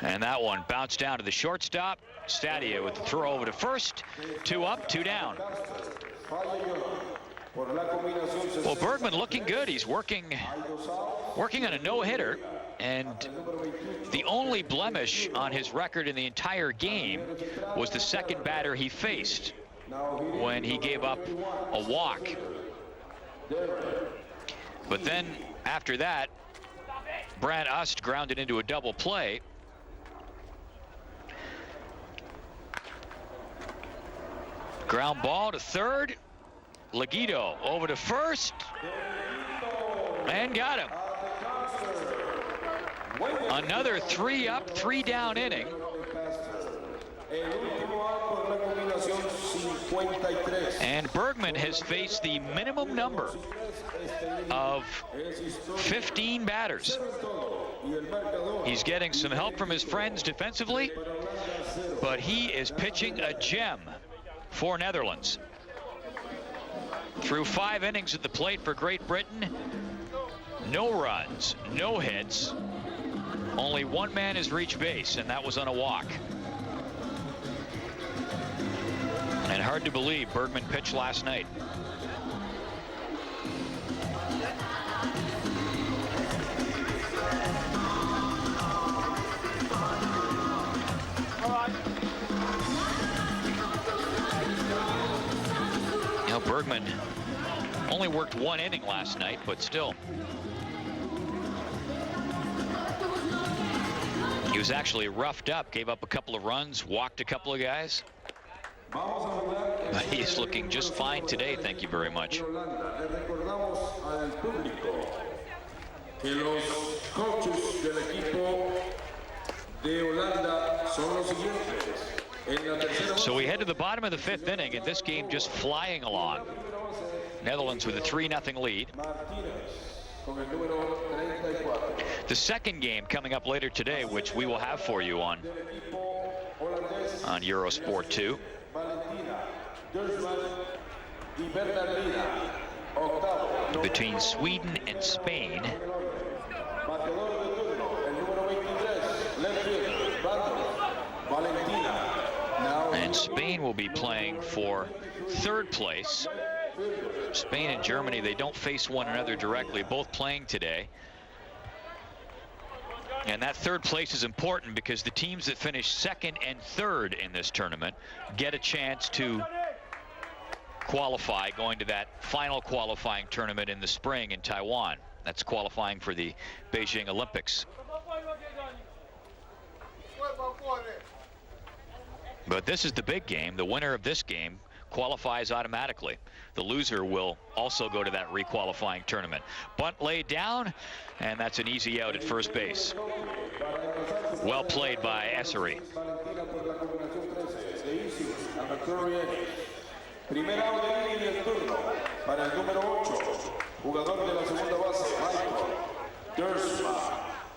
And that one bounced down to the shortstop. Stadia with the throw over to first. 2 up, 2 down. Well, Bergman looking good. He's working on a no-hitter, and the only blemish on his record in the entire game was the second batter he faced when he gave up a walk. But then after that, Brant Ust grounded into a double play. Ground ball to third. Leguido over to first. And got him. Another 3 up, 3 down inning. And Bergman has faced the minimum number of 15 batters. He's getting some help from his friends defensively, but he is pitching a gem for Netherlands. Through 5 innings at the plate for Great Britain, no runs, no hits. Only 1 man has reached base, and that was on a walk. And hard to believe Bergman pitched last night. You know, Bergman only worked 1 inning last night, but still. He was actually roughed up, gave up a couple of runs, walked a couple of guys. But he's looking just fine today, thank you very much. So we head to the bottom of the 5th inning, and this game just flying along. Netherlands with a 3-0 lead. The second game coming up later today, which we will have for you on Eurosport 2. Between Sweden and Spain. And Spain will be playing for 3rd place. Spain and Germany, they don't face one another directly, both playing today. And that 3rd place is important because the teams that finish 2nd and 3rd in this tournament get a chance to qualify going to that final qualifying tournament in the spring in Taiwan. That's qualifying for the Beijing Olympics. But this is the big game. The winner of this game qualifies automatically. The loser will also go to that requalifying tournament. Bunt laid down, and that's an easy out at first base. Well played by Essery.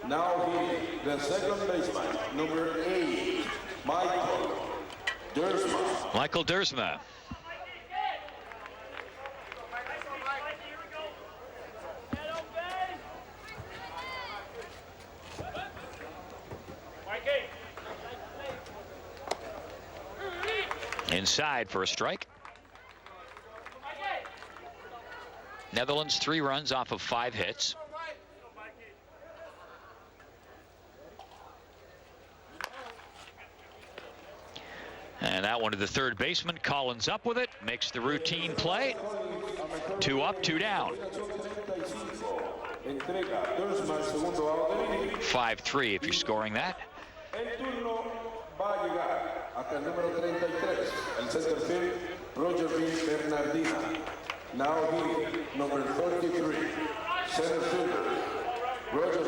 Now he, the second baseman, number 8, Michael Dersma. Michael Dersma. Inside for a strike. Netherlands 3 runs off of 5 hits. And And that one to the third baseman. Collins up with it, makes the routine play. 2 up, 2 down. 5-3 if you're scoring that. Now he, number 33, center fielder, Roger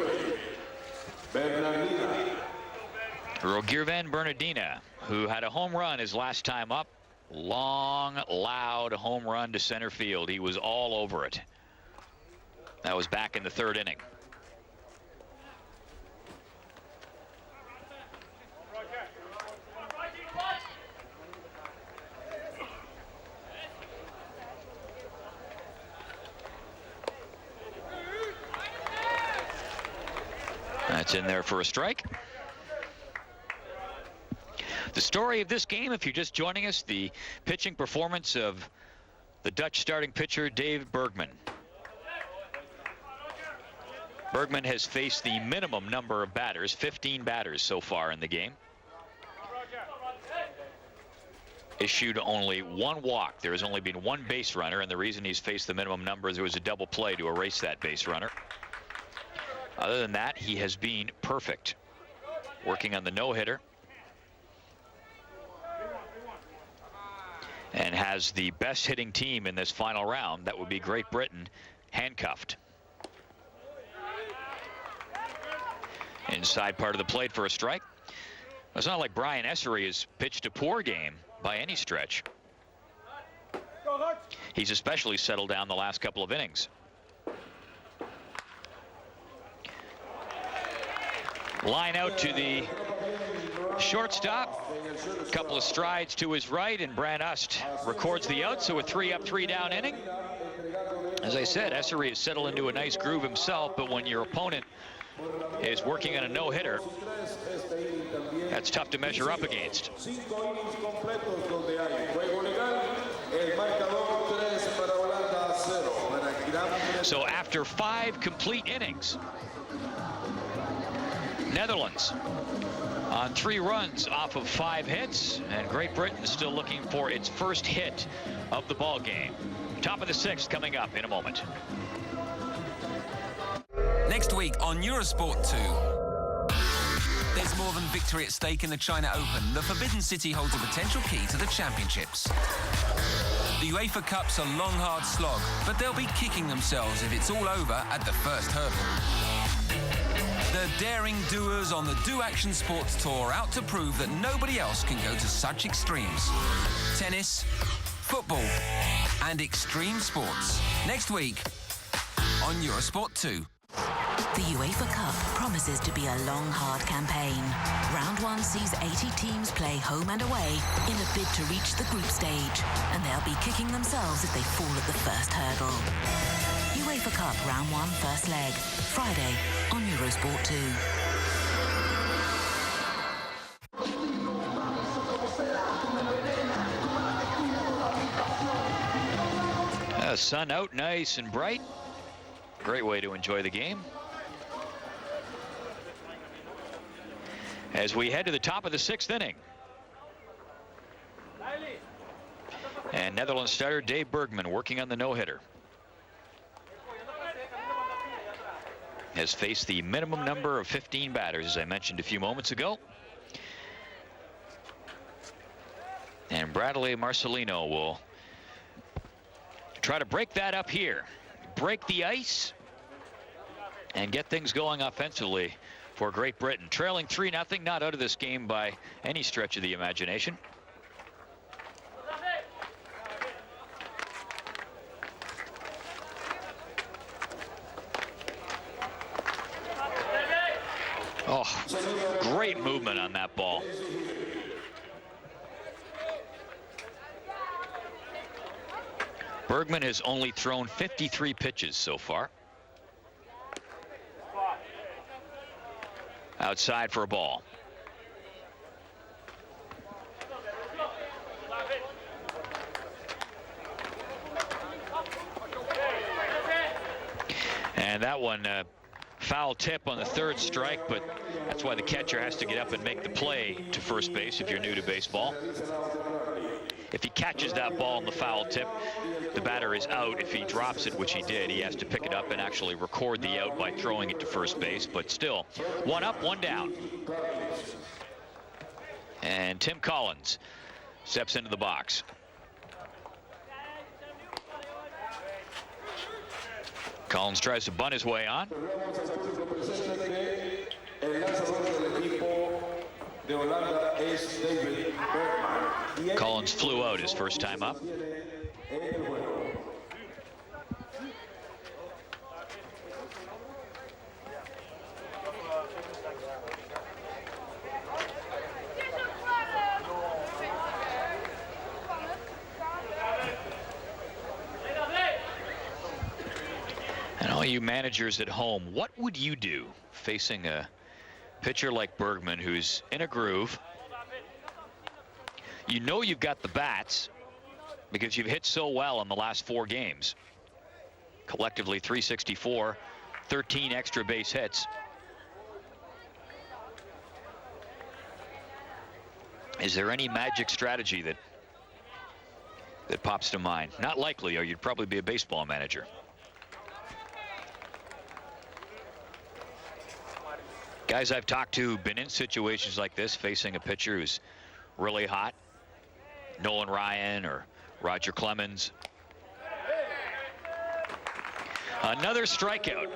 Bernardina. Rogier van Bernardina, who had a home run his last time up. Long, loud home run to center field. He was all over it. That was back in the 3rd inning. That's in there for a strike. The story of this game, if you're just joining us, the pitching performance of the Dutch starting pitcher Dave Bergman. Bergman has faced the minimum number of batters, 15 batters so far in the game. Issued only 1 walk. There has only been 1 base runner, and the reason he's faced the minimum number is there was a double play to erase that base runner. Other than that, he has been perfect. Working on the no-hitter. And has the best hitting team in this final round. That would be Great Britain, handcuffed. Inside part of the plate for a strike. It's not like Brian Essery has pitched a poor game by any stretch. He's especially settled down the last couple of innings. Line out to the shortstop. A couple of strides to his right, and Brant Ust records the out. So a 3 up, 3 down inning. As I said, Essery has settled into a nice groove himself, but when your opponent is working on a no-hitter, that's tough to measure up against. So after 5 complete innings, Netherlands on 3 runs off of 5 hits, and Great Britain is still looking for its first hit of the ball game. Top of the 6th coming up in a moment. Next week on Eurosport 2. There's more than victory at stake in the China Open. The Forbidden City holds a potential key to the championships. The UEFA Cup's a long, hard slog, but they'll be kicking themselves if it's all over at the first hurdle. The daring doers on the Do Action Sports Tour out to prove that nobody else can go to such extremes. Tennis, football, and extreme sports. Next week on Eurosport 2. The UEFA Cup promises to be a long, hard campaign. Round 1 sees 80 teams play home and away in a bid to reach the group stage, and they'll be kicking themselves if they fall at the first hurdle. UEFA Cup Round 1 First Leg, Friday on Eurosport 2. Sun out nice and bright. Great way to enjoy the game. As we head to the top of the 6th inning. And Netherlands starter Dave Bergman working on the no-hitter. Has faced the minimum number of 15 batters, as I mentioned a few moments ago. And Bradley Marcelino will try to break that up here. Break the ice and get things going offensively for Great Britain. Trailing 3-0, not out of this game by any stretch of the imagination. Oh, great movement on that ball. Bergman has only thrown 53 pitches so far. Outside for a ball. And that one foul tip on the third strike, but that's why the catcher has to get up and make the play to first base if you're new to baseball. If he catches that ball on the foul tip, the batter is out. If he drops it, which he did, he has to pick it up and actually record the out by throwing it to first base. But still, 1 up, 1 down. And Tim Collins steps into the box. Collins tries to bunt his way on. Collins flew out his first time up. And all you managers at home, what would you do facing a pitcher like Bergman, who's in a groove? You know you've got the bats because you've hit so well in the last 4 games. Collectively 364, 13 extra base hits. Is there any magic strategy that pops to mind? Not likely, or you'd probably be a baseball manager. Guys I've talked to been in situations like this, facing a pitcher who's really hot. Nolan Ryan or Roger Clemens. Another strikeout.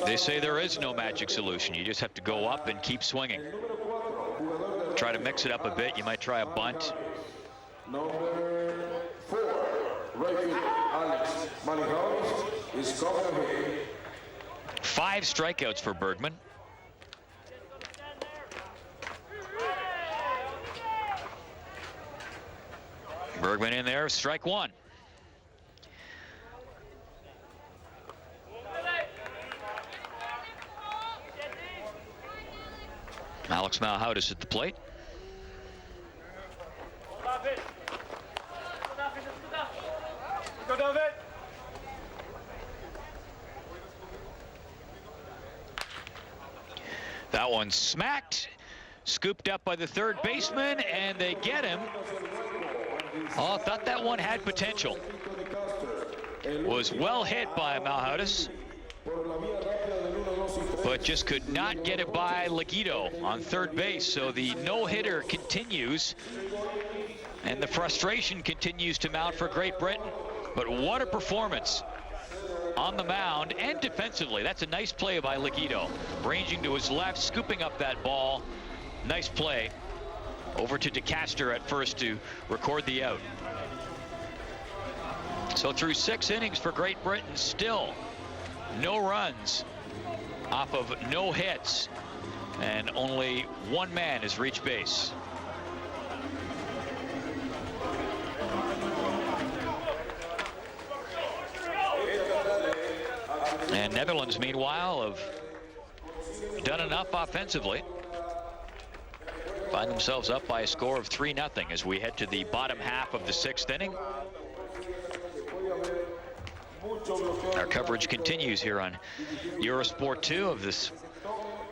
They say there is no magic solution. You just have to go up and keep swinging. Try to mix it up a bit. You might try a bunt. Number 4, right field, Alex Manijales is coming away. 5 strikeouts for Bergman. Bergman in there, strike 1. Alex Malhoudis at the plate. That one smacked, scooped up by the third baseman, and they get him. Oh, thought that one had potential. Was well hit by Malhoudis, but just could not get it by Leguido on third base. So the no-hitter continues, and the frustration continues to mount for Great Britain. But what a performance on the mound and defensively. That's a nice play by Leguido, ranging to his left, scooping up that ball. Nice play. Over to DeCaster at first to record the out. So through 6 innings for Great Britain, still no runs off of no hits, and only 1 man has reached base. And Netherlands, meanwhile, have done enough offensively. Find themselves up by a score of 3-0 as we head to the bottom half of the 6th inning. Our coverage continues here on Eurosport 2 of this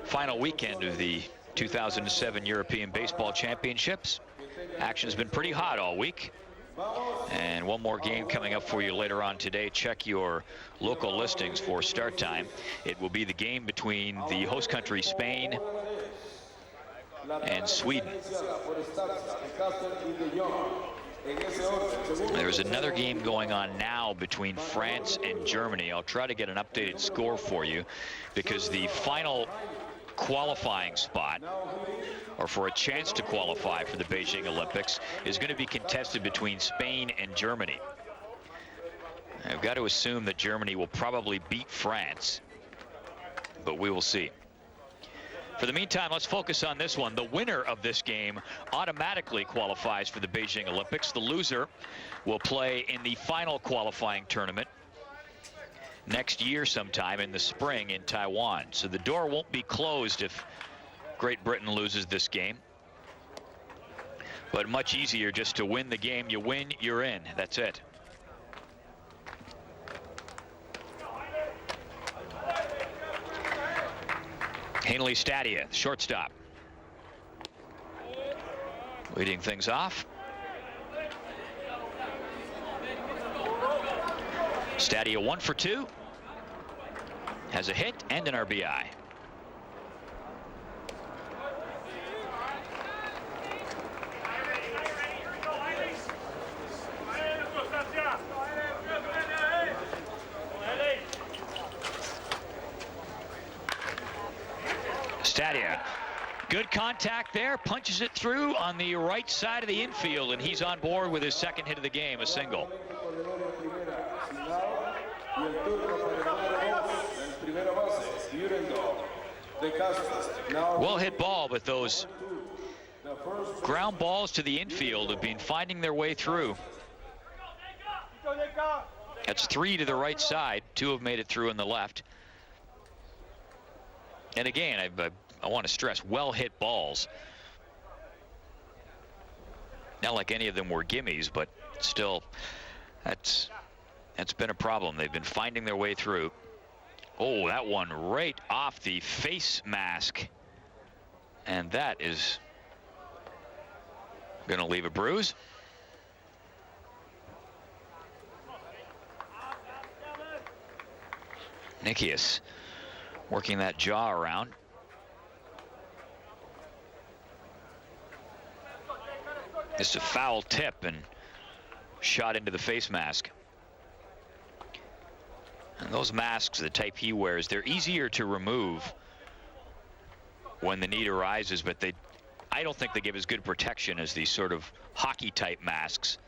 final weekend of the 2007 European Baseball Championships. Action's been pretty hot all week. And one more game coming up for you later on today. Check your local listings for start time. It will be the game between the host country Spain and Sweden. There's another game going on now between France and Germany. I'll try to get an updated score for you, because the final qualifying spot, or for a chance to qualify for the Beijing Olympics, is going to be contested between Spain and Germany. I've got to assume that Germany will probably beat France, but we will see. For the meantime, let's focus on this one. The winner of this game automatically qualifies for the Beijing Olympics. The loser will play in the final qualifying tournament next year sometime in the spring in Taiwan. So the door won't be closed if Great Britain loses this game. But much easier just to win the game. You win, you're in. That's it. Hanley Stadia, shortstop, leading things off. Stadia 1 for 2, has a hit and an RBI. Stadia, good contact there, punches it through on the right side of the infield, and he's on board with his second hit of the game, a single. Well hit ball, but those ground balls to the infield have been finding their way through. That's 3 to the right side, 2 have made it through in the left. And again, I want to stress, well hit balls. Not like any of them were gimmies, but still, that's been a problem. They've been finding their way through. Oh, that one right off the face mask. And that is going to leave a bruise. Nikias working that jaw around. It's a foul tip and shot into the face mask. And those masks, the type he wears, they're easier to remove when the need arises, but I don't think they give as good protection as these sort of hockey type masks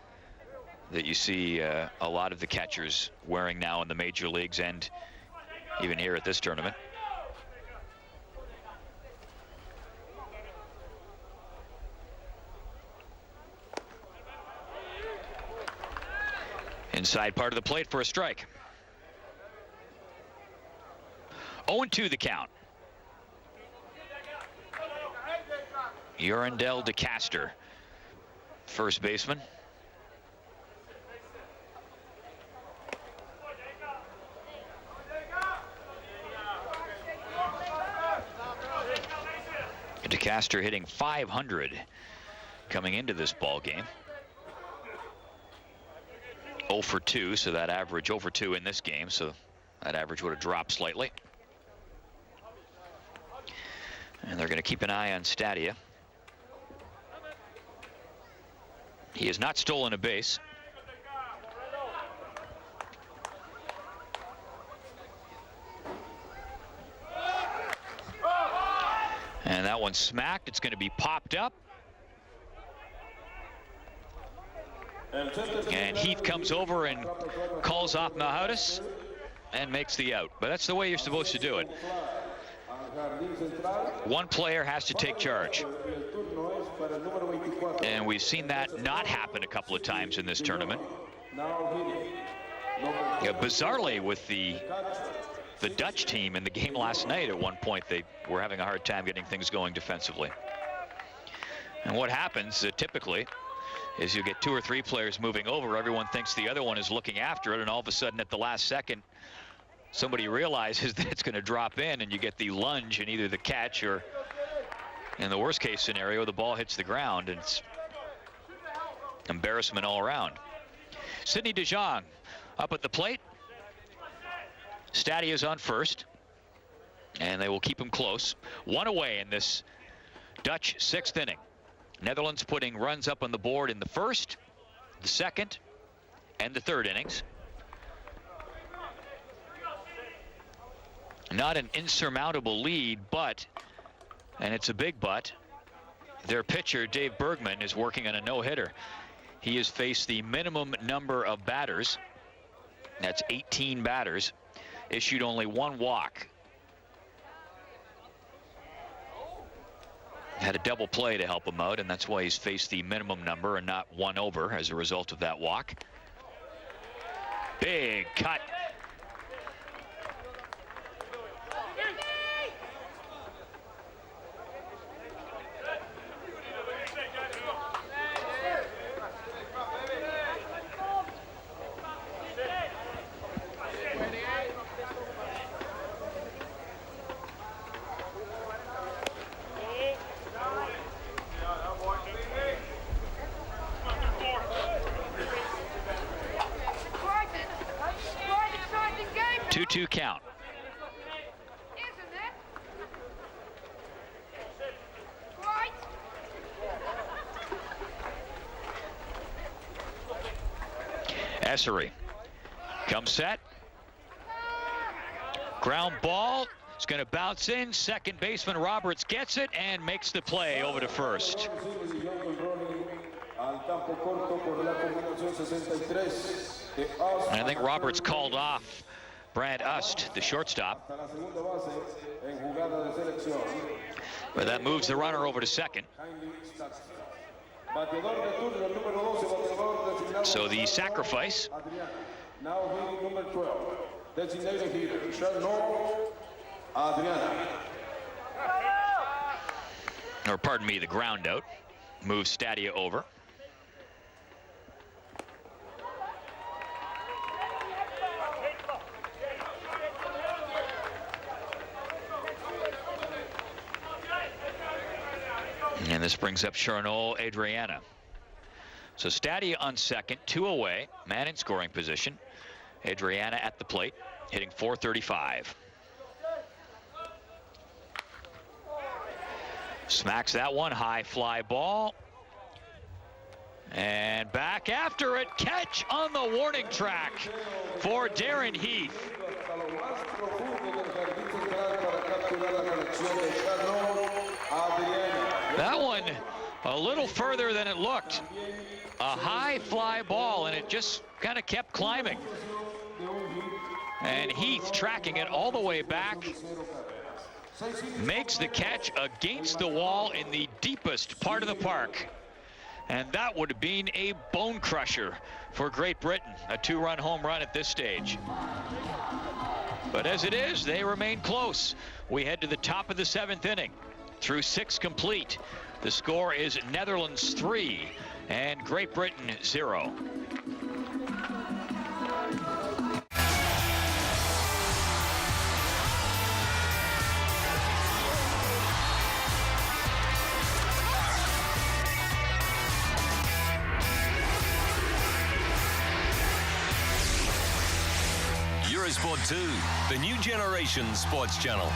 that you see a lot of the catchers wearing now in the major leagues and even here at this tournament. Inside part of the plate for a strike. 0-2 the count. Urandel DeCaster, first baseman. DeCaster hitting .500 coming into this ball game. 0 for 2, so that average 0 for 2 in this game, so that average would have dropped slightly. And they're going to keep an eye on Stadia. He has not stolen a base. And that one's smacked. It's going to be popped up. And Heath comes over and calls off Mahaudis and makes the out. But that's the way you're supposed to do it. One player has to take charge. And we've seen that not happen a couple of times in this tournament. Yeah, bizarrely, with the Dutch team in the game last night, at one point they were having a hard time getting things going defensively. And what happens typically is you get 2 or 3 players moving over. Everyone thinks the other one is looking after it, and all of a sudden at the last second somebody realizes that it's going to drop in, and you get the lunge in either the catch or, in the worst case scenario, the ball hits the ground, and it's embarrassment all around. Sidney DeJong up at the plate. Stadia's on first, and they will keep him close. 1 away in this Dutch 6th inning. Netherlands putting runs up on the board in the first, the second, and the third innings. Not an insurmountable lead, but, and it's a big but, their pitcher, Dave Bergman, is working on a no-hitter. He has faced the minimum number of batters. That's 18 batters. Issued only 1 walk. Had a double play to help him out, and that's why he's faced the minimum number and not 1 over as a result of that walk. Big cut. 2-2 count. Essery comes set. Ground ball. It's going to bounce in. Second baseman Roberts gets it and makes the play over to first. And I think Roberts called off Brad Ust, the shortstop. But that moves the runner over to second. So the sacrifice. Now hitting number 12, designated hitter, Or pardon me, the ground out. Moves Stadia over. And this brings up Charnot Adriana. So Stadia on second, 2 away, man in scoring position. Adriana at the plate, hitting .435. Smacks that one, high fly ball. And back after it, catch on the warning track for Darren Heath. That one a little further than it looked. A high fly ball, and it just kind of kept climbing. And Heath tracking it all the way back. Makes the catch against the wall in the deepest part of the park. And that would have been a bone crusher for Great Britain. A 2-run home run at this stage. But as it is, they remain close. We head to the top of the 7th inning. Through 6 complete. The score is Netherlands 3 and Great Britain 0. Eurosport 2, the new generation sports channel.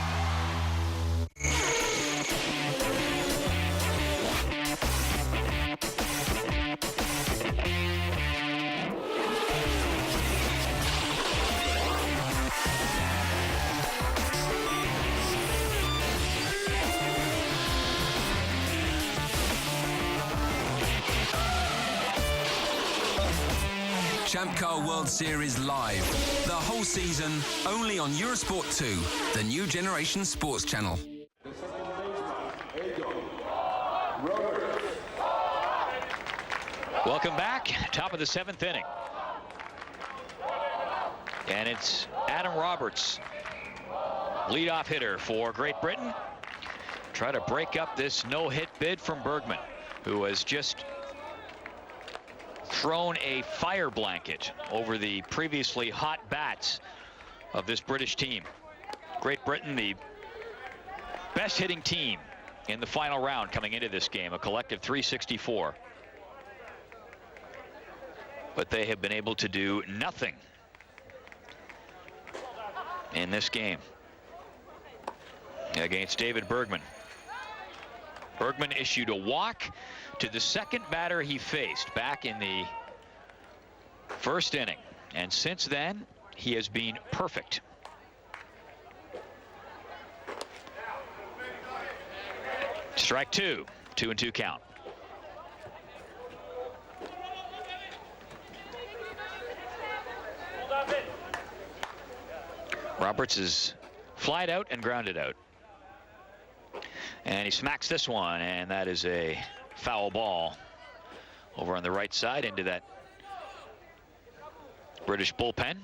Champ Car World Series live. The whole season only on Eurosport 2, the new generation sports channel. Welcome back. Top of the 7th inning. And it's Adam Roberts, leadoff hitter for Great Britain. Try to break up this no-hit bid from Bergman, who has just thrown a fire blanket over the previously hot bats of this British team. Great Britain, the best hitting team in the final round coming into this game, a collective 364. But they have been able to do nothing in this game against David Bergman. Bergman issued a walk to the second batter he faced back in the first inning. And since then, he has been perfect. Strike 2, 2-2 count. Roberts is flied out and grounded out. And he smacks this one, and that is a foul ball over on the right side into that British bullpen.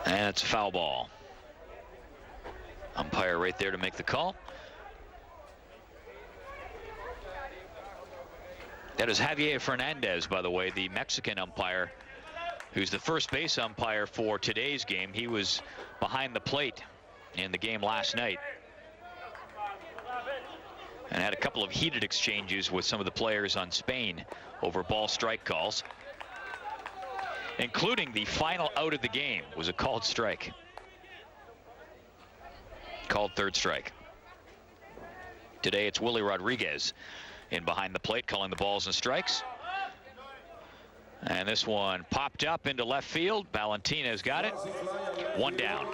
And it's a foul ball. Umpire right there to make the call. That is Javier Fernandez, by the way, the Mexican umpire, who's the first base umpire for today's game. He was behind the plate in the game last night, and had a couple of heated exchanges with some of the players on Spain over ball strike calls, including the final out of the game was a called strike. Called third strike. Today it's Willie Rodriguez in behind the plate calling the balls and strikes. And this one popped up into left field. Valentina's got it. One down.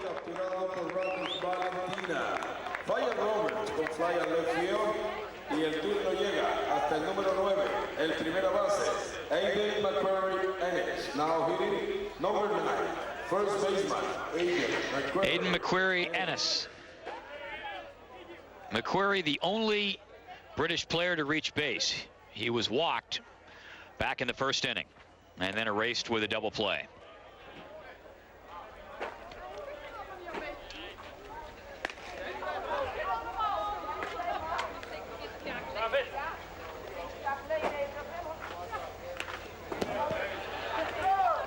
Falla Roberts con fly al left field y el turno llega hasta el número 9, el primera base, Aiden McQuarrie-Ennis. Now hitting number 9, first baseman, Aiden McQuarrie-Ennis. McQuarrie, the only British player to reach base. He was walked back in the first inning and then erased with a double play.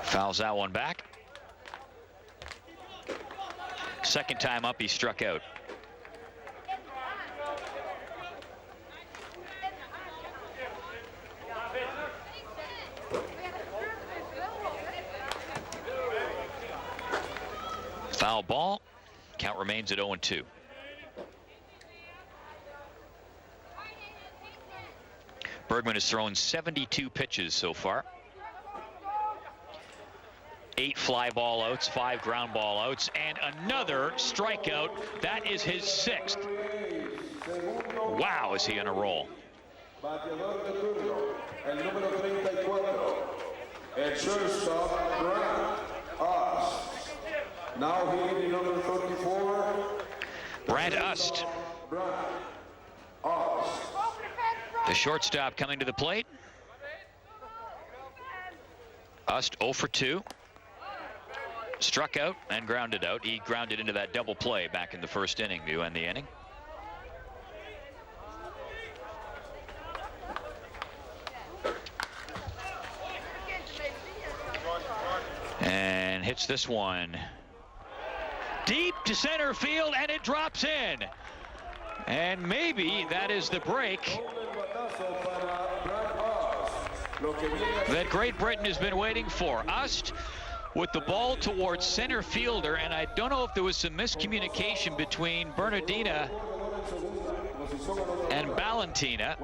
Fouls that one back. Second time up, he struck out. Foul ball. Count remains at 0-2. Bergman has thrown 72 pitches so far. 8 fly ball outs, 5 ground ball outs, and another strikeout. That is his 6th. Wow, is he on a roll. Bateador de turno, el número 34, el shortstop, Brant Ust. Now hitting number 34, Brant Ust. The shortstop coming to the plate. Ust 0 for 2. Struck out and grounded out. He grounded into that double play back in the first inning to end the inning. And hits this one deep to center field, and it drops in. And maybe that is the break that Great Britain has been waiting for. Ust with the ball towards center fielder, and I don't know if there was some miscommunication between Bernardina and Valentina.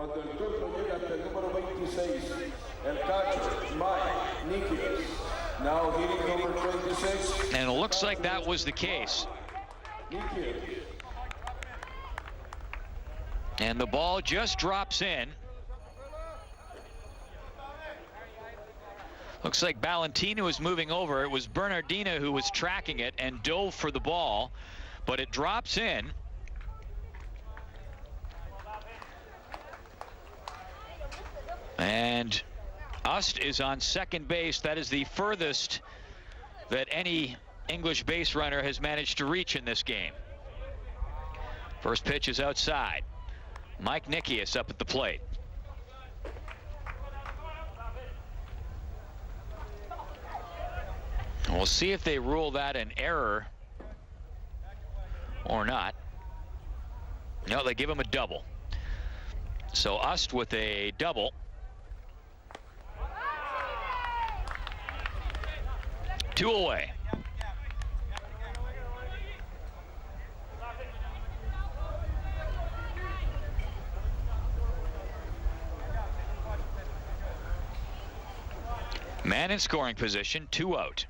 And it looks like that was the case. And the ball just drops in. Looks like Valentina was moving over. It was Bernardina who was tracking it and dove for the ball, but it drops in. And Ust is on second base. That is the furthest that any English base runner has managed to reach in this game. First pitch is outside. Mike Nikias up at the plate. We'll see if they rule that an error or not. No, they give him a double. So Ust with a double. 2 away. Man in scoring position, 2 out.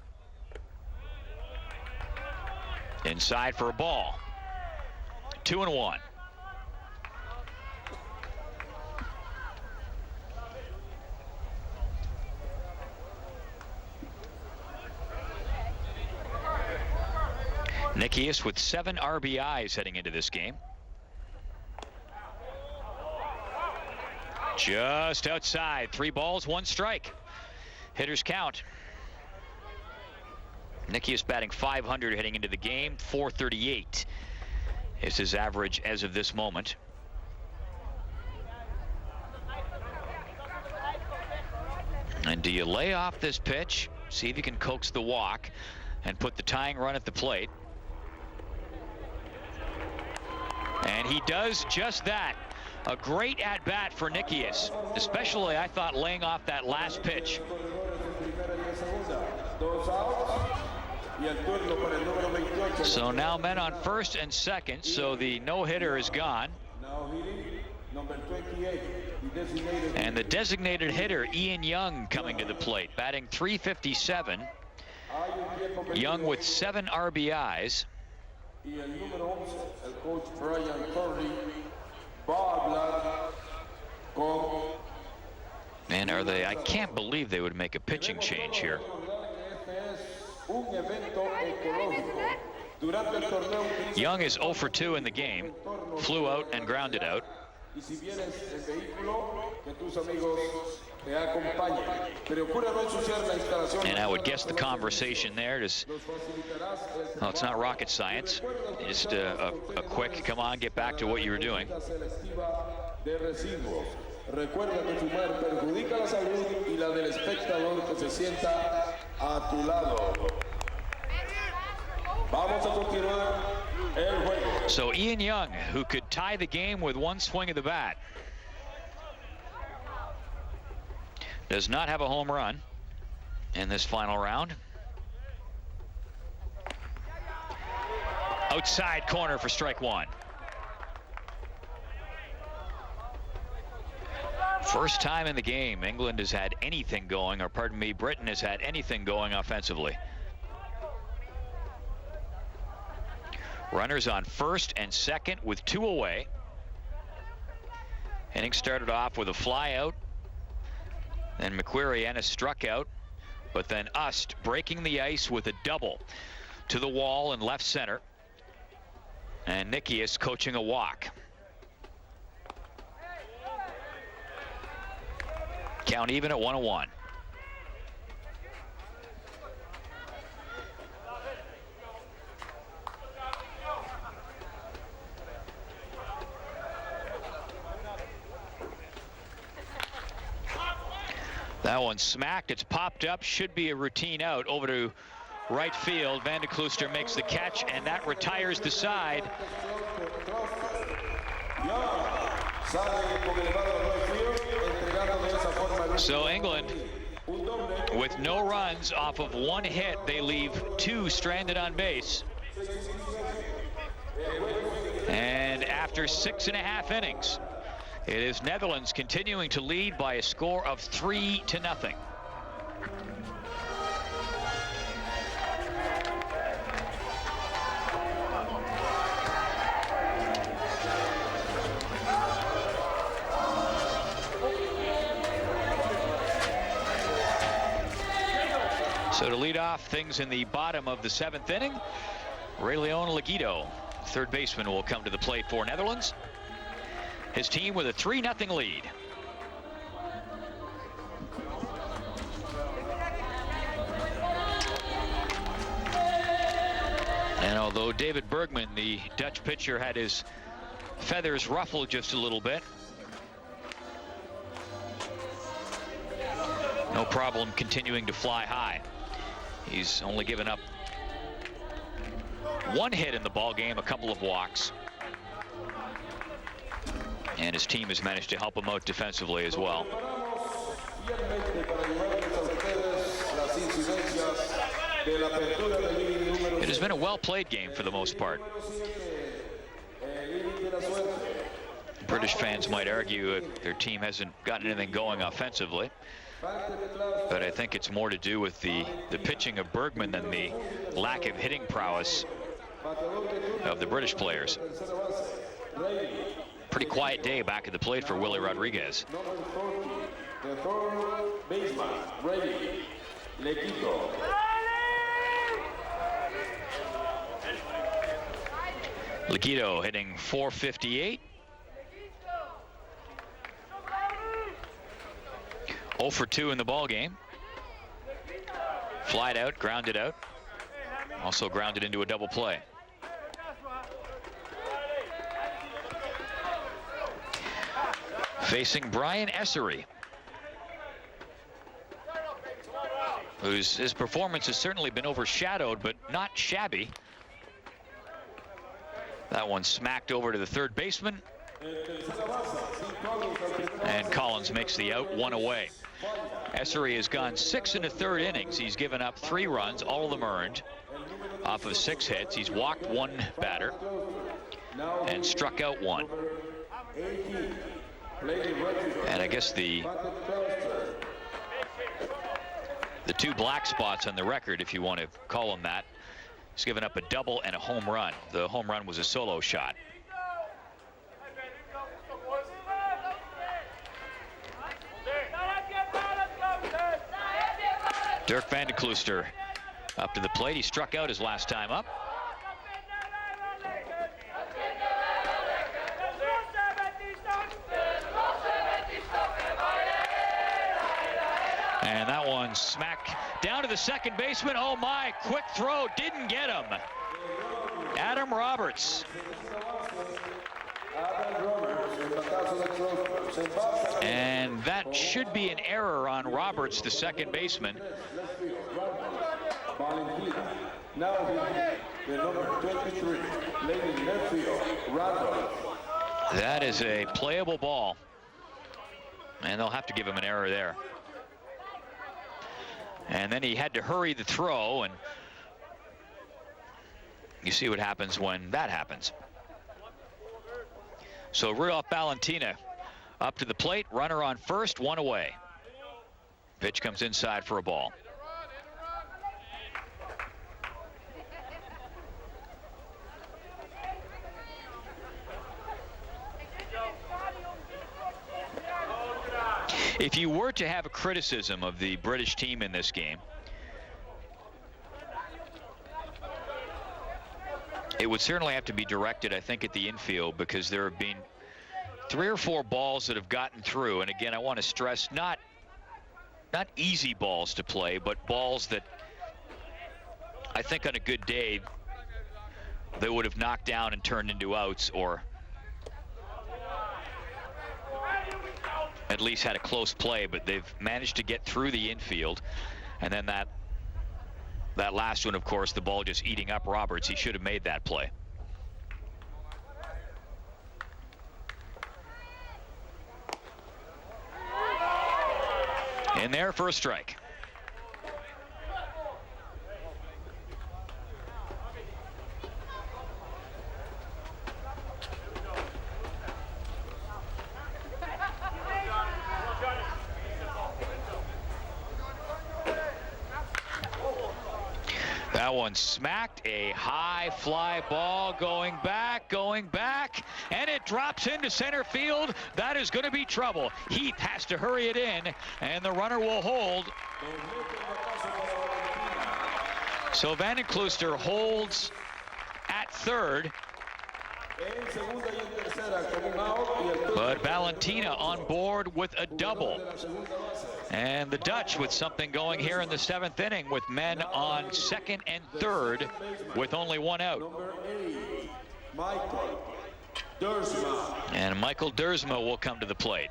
Inside for a ball. 2-1. Nikias with 7 RBIs heading into this game. Just outside, 3 balls, 1 strike. Hitters count. Nikias batting .500 heading into the game. .438 is his average as of this moment. And do you lay off this pitch, see if you can coax the walk, and put the tying run at the plate? And he does just that. A great at-bat for Nikias, especially, I thought, laying off that last pitch. So now men on first and second, so the no-hitter is gone. And the designated hitter, Ian Young, coming to the plate, batting .357. Young with 7 RBIs. Man, are they? I can't believe they would make a pitching change here. Young is 0 for 2 in the game. Flew out and grounded out. And I would guess the conversation there is, well, it's not rocket science. Just a quick, come on, get back to what you were doing. Recuerda que fumar perjudica la salud y la del espectador que se sienta a tu lado. Vamos a continuar el juego. So Ian Young, who could tie the game with one swing of the bat, does not have a home run in this final round. Outside corner for strike one. First time in the game England has had anything going, or pardon me, Britain has had anything going offensively. Runners on first and second with 2 away. Inning started off with a fly out. Then McQuarrie struck out, but then Ust breaking the ice with a double to the wall in left center. And Nikias coaching a walk. Count even at 1-1. That one smacked. It's popped up. Should be a routine out over to right field. Van de Klooster makes the catch, and that retires the side. So England, with no runs off of 1 hit, they leave 2 stranded on base. And after 6.5 innings, it is Netherlands continuing to lead by a score of 3-0. So to lead off things in the bottom of the 7th inning, Ray Leon Leguido, third baseman, will come to the plate for Netherlands. His team with a 3-0 lead. And although David Bergman, the Dutch pitcher, had his feathers ruffled just a little bit, no problem continuing to fly high. He's only given up 1 hit in the ball game, a couple of walks. And his team has managed to help him out defensively as well. It has been a well-played game for the most part. British fans might argue their team hasn't gotten anything going offensively, but I think it's more to do with the pitching of Bergman than the lack of hitting prowess of the British players. Pretty quiet day back at the plate for Willie Rodriguez. The third baseman, Ray Leguido. Leguido hitting .458. 0 for 2 in the ball game. Flied out, grounded out. Also grounded into a double play. Facing Brian Essery, his performance has certainly been overshadowed, but not shabby. That one smacked over to the third baseman. And Collins makes the out, 1 away. Essery has gone 6 in the third innings. He's given up 3 runs, all of them earned, off of 6 hits. He's walked 1 batter and struck out 1. And I guess the 2 black spots on the record, if you want to call them that, he's given up a double and a home run. The home run was a solo shot. Dirk Van de Klooster up to the plate. He struck out his last time up. And that one smacked down to the second baseman. Oh my, quick throw, didn't get him. Adam Roberts. And that should be an error on Roberts, the second baseman. Now the number 23, leading left field, Randall. That is a playable ball. And they'll have to give him an error there. And then he had to hurry the throw, and you see what happens when that happens. So Rudolph Valentina up to the plate, runner on first, 1 away. Pitch comes inside for a ball. If you were to have a criticism of the British team in this game, it would certainly have to be directed, I think, at the infield, because there have been 3 or 4 balls that have gotten through. And again, I want to stress, not easy balls to play, but balls that I think on a good day they would have knocked down and turned into outs, or at least had a close play, but they've managed to get through the infield. And then that last one, of course, the ball just eating up Roberts. He should have made that play. In there for a strike. That one smacked, a high fly ball going back, and it drops into center field. That is going to be trouble. Heath has to hurry it in, and the runner will hold. So Van de Klooster holds at third. But Valentina on board with a double. And the Dutch with something going here in the 7th inning, with men on second and third with only 1 out. And Michael Dersma will come to the plate.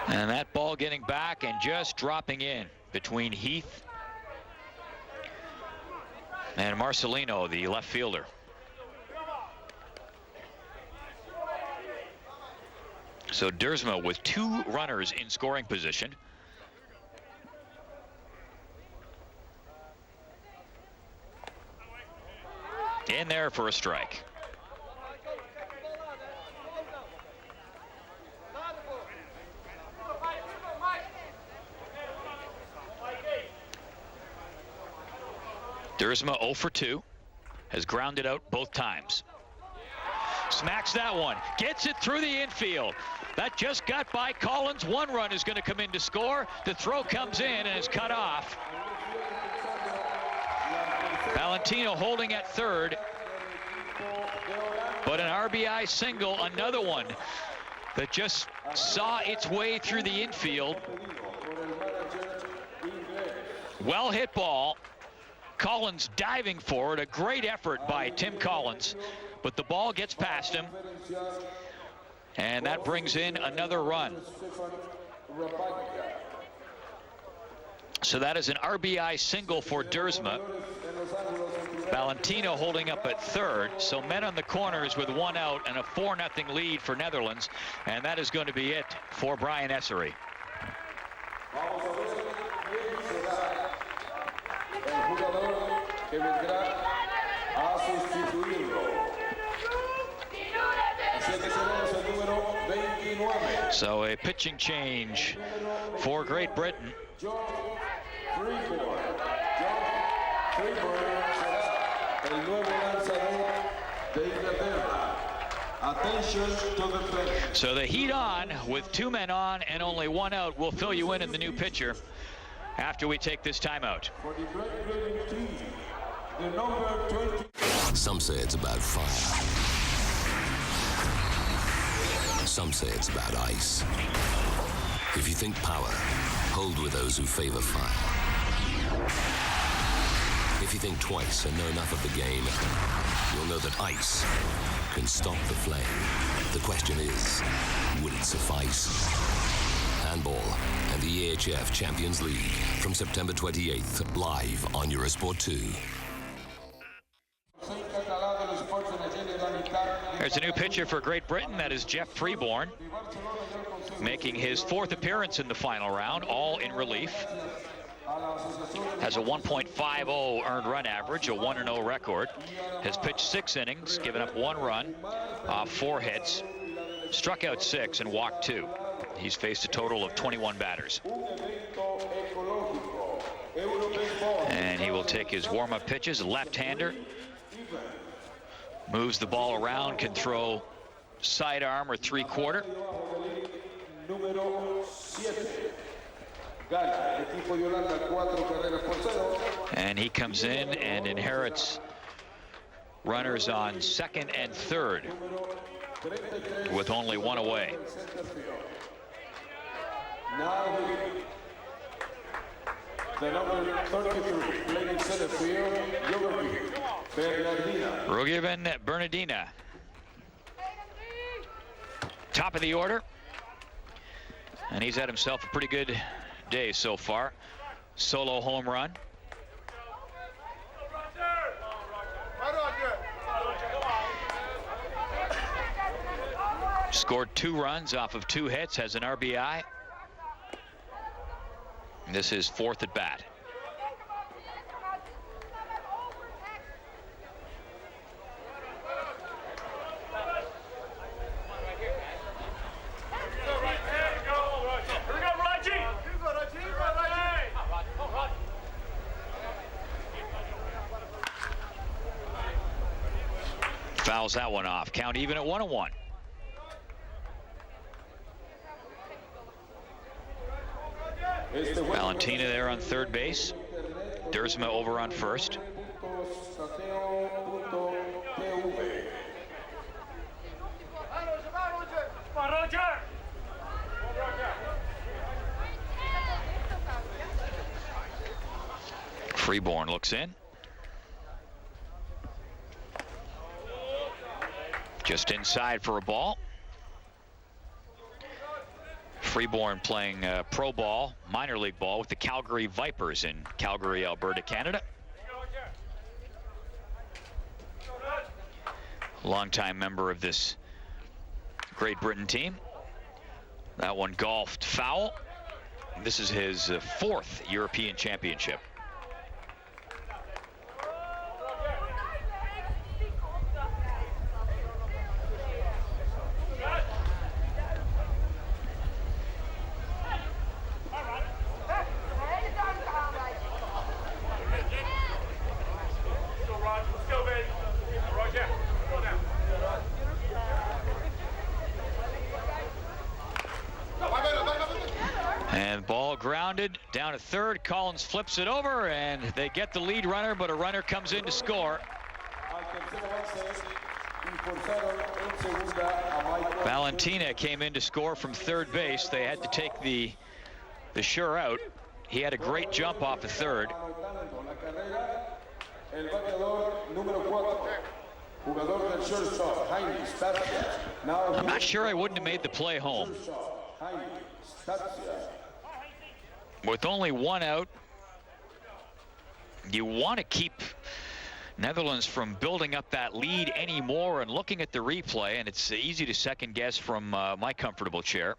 And that ball getting back and just dropping in between Heath and Marcelino, the left fielder. So Dersma with 2 runners in scoring position. In there for a strike. Dersma 0 for 2, has grounded out both times. Smacks that one, gets it through the infield. That just got by Collins. 1 run is going to come in to score. The throw comes in and is cut off. Valentino holding at third, but an RBI single, another one that just saw its way through the infield. Well hit ball. Collins diving for it, a great effort by Tim Collins, but the ball gets past him. And that brings in another run. So that is an RBI single for Dersma. Valentino holding up at third. So men on the corners with one out and a 4-0 lead for Netherlands. And that is going to be it for Brian Essery. So a pitching change for Great Britain. So the heat on with 2 men on and only 1 out. We'll fill you in the new pitcher after we take this timeout. Some say it's about fire. Some say it's about ice. If you think power, hold with those who favor fire. If you think twice and know enough of the game, you'll know that ice can stop the flame. The question is, will it suffice? Handball and the EHF Champions League from September 28th, live on Eurosport 2. There's a new pitcher for Great Britain. That is Jeff Freeborn, making his 4th appearance in the final round, all in relief. Has a 1.50 earned run average, a 1-0 record. Has pitched 6 innings, given up 1 run, 4 hits, struck out 6 and walked 2. He's faced a total of 21 batters. And he will take his warm-up pitches, a left-hander. Moves the ball around, can throw sidearm or 3/4. And he comes in and inherits runners on 2nd and 3rd with only 1 away. Now the number 33, playing center field, Rugiven Bernardina. Top of the order. And he's had himself a pretty good day so far. Solo home run. Scored 2 runs off of 2 hits, has an RBI. This is 4th at bat. Fouls that one off. Count even at 1-1. Valentina there on 3rd base. Dersma over on 1st. Freeborn looks in. Just inside for a ball. Freeborn playing pro ball, minor league ball with the Calgary Vipers in Calgary, Alberta, Canada. Longtime member of this Great Britain team. That one golfed foul. This is his 4th European Championship. And ball grounded down to 3rd. Collins flips it over and they get the lead runner, but a runner comes in to score. Valentina came in to score from 3rd base. They had to take the sure out. He had a great jump off of 3rd. Jugador del shortstop, Jaime Stacia. Now I'm not sure I wouldn't have made the play home. Jaime Stacia. With only one out, you want to keep Netherlands from building up that lead anymore. And looking at the replay, and it's easy to second guess from my comfortable chair,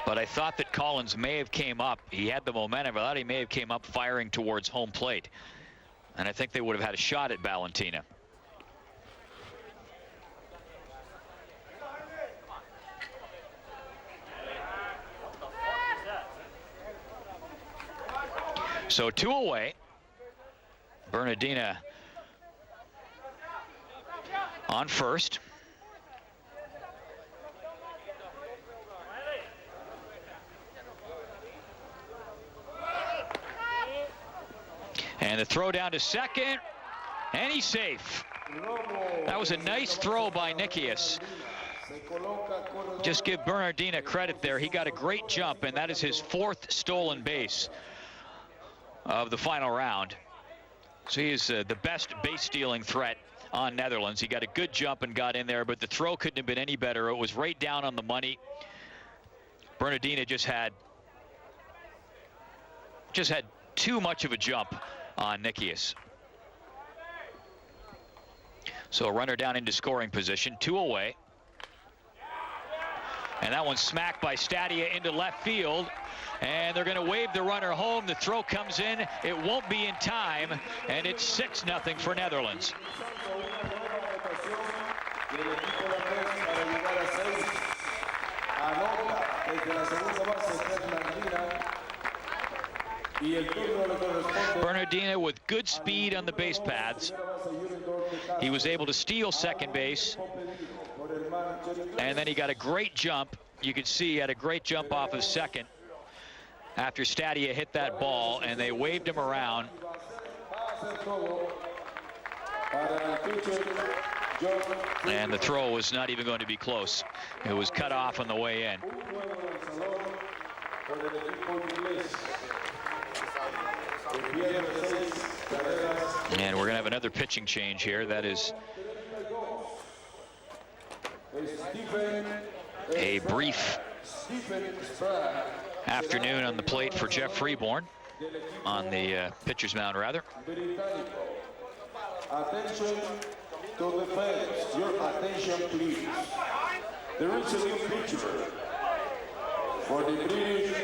but I thought that Collins may have came up. He had the momentum. I thought he may have came up firing towards home plate, and I think they would have had a shot at Valentina. So 2 away. Bernardina on first. And the throw down to second, and he's safe. That was a nice throw by Nikias. Just give Bernardina credit there. He got a great jump, and that is his 4th stolen base of the final round. So he is the best base stealing threat on Netherlands. He got a good jump and got in there, but the throw couldn't have been any better. It was right down on the money. Bernardina just had too much of a jump on Nikias. So a runner down into scoring position, 2 away. And that one's smacked by Stadia into left field. And they're going to wave the runner home. The throw comes in. It won't be in time. And it's 6-0 for Netherlands. Bernardina with good speed on the base paths. He was able to steal second base. And then he got a great jump. You could see he had a great jump off of second after Stadia hit that ball, and they waved him around. And the throw was not even going to be close. It was cut off on the way in. And we're going to have another pitching change here. That is a brief afternoon on the plate for Jeff Freeborn, on the pitcher's mound, rather. Attention to the fans. Your attention, please. There is a new pitcher for the British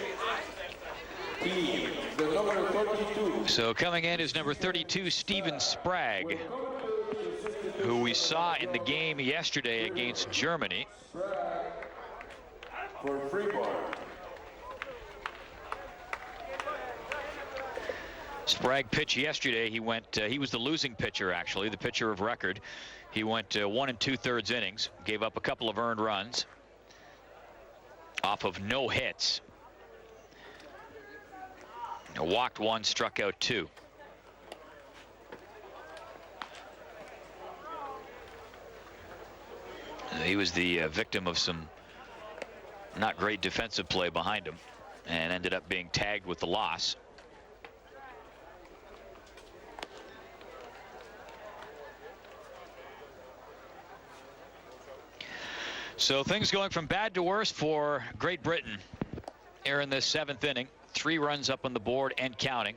team, the number 32. So coming in is number 32, Steven Sprague, who we saw in the game yesterday against Germany. For Freeborn. Sprague pitched yesterday. He was the losing pitcher, actually, the pitcher of record. He went 1 2/3 innings, gave up a couple of earned runs off of no hits. Walked 1, struck out 2. He was the victim of some not great defensive play behind him and ended up being tagged with the loss. So things going from bad to worse for Great Britain here in this 7th inning. 3 runs up on the board and counting.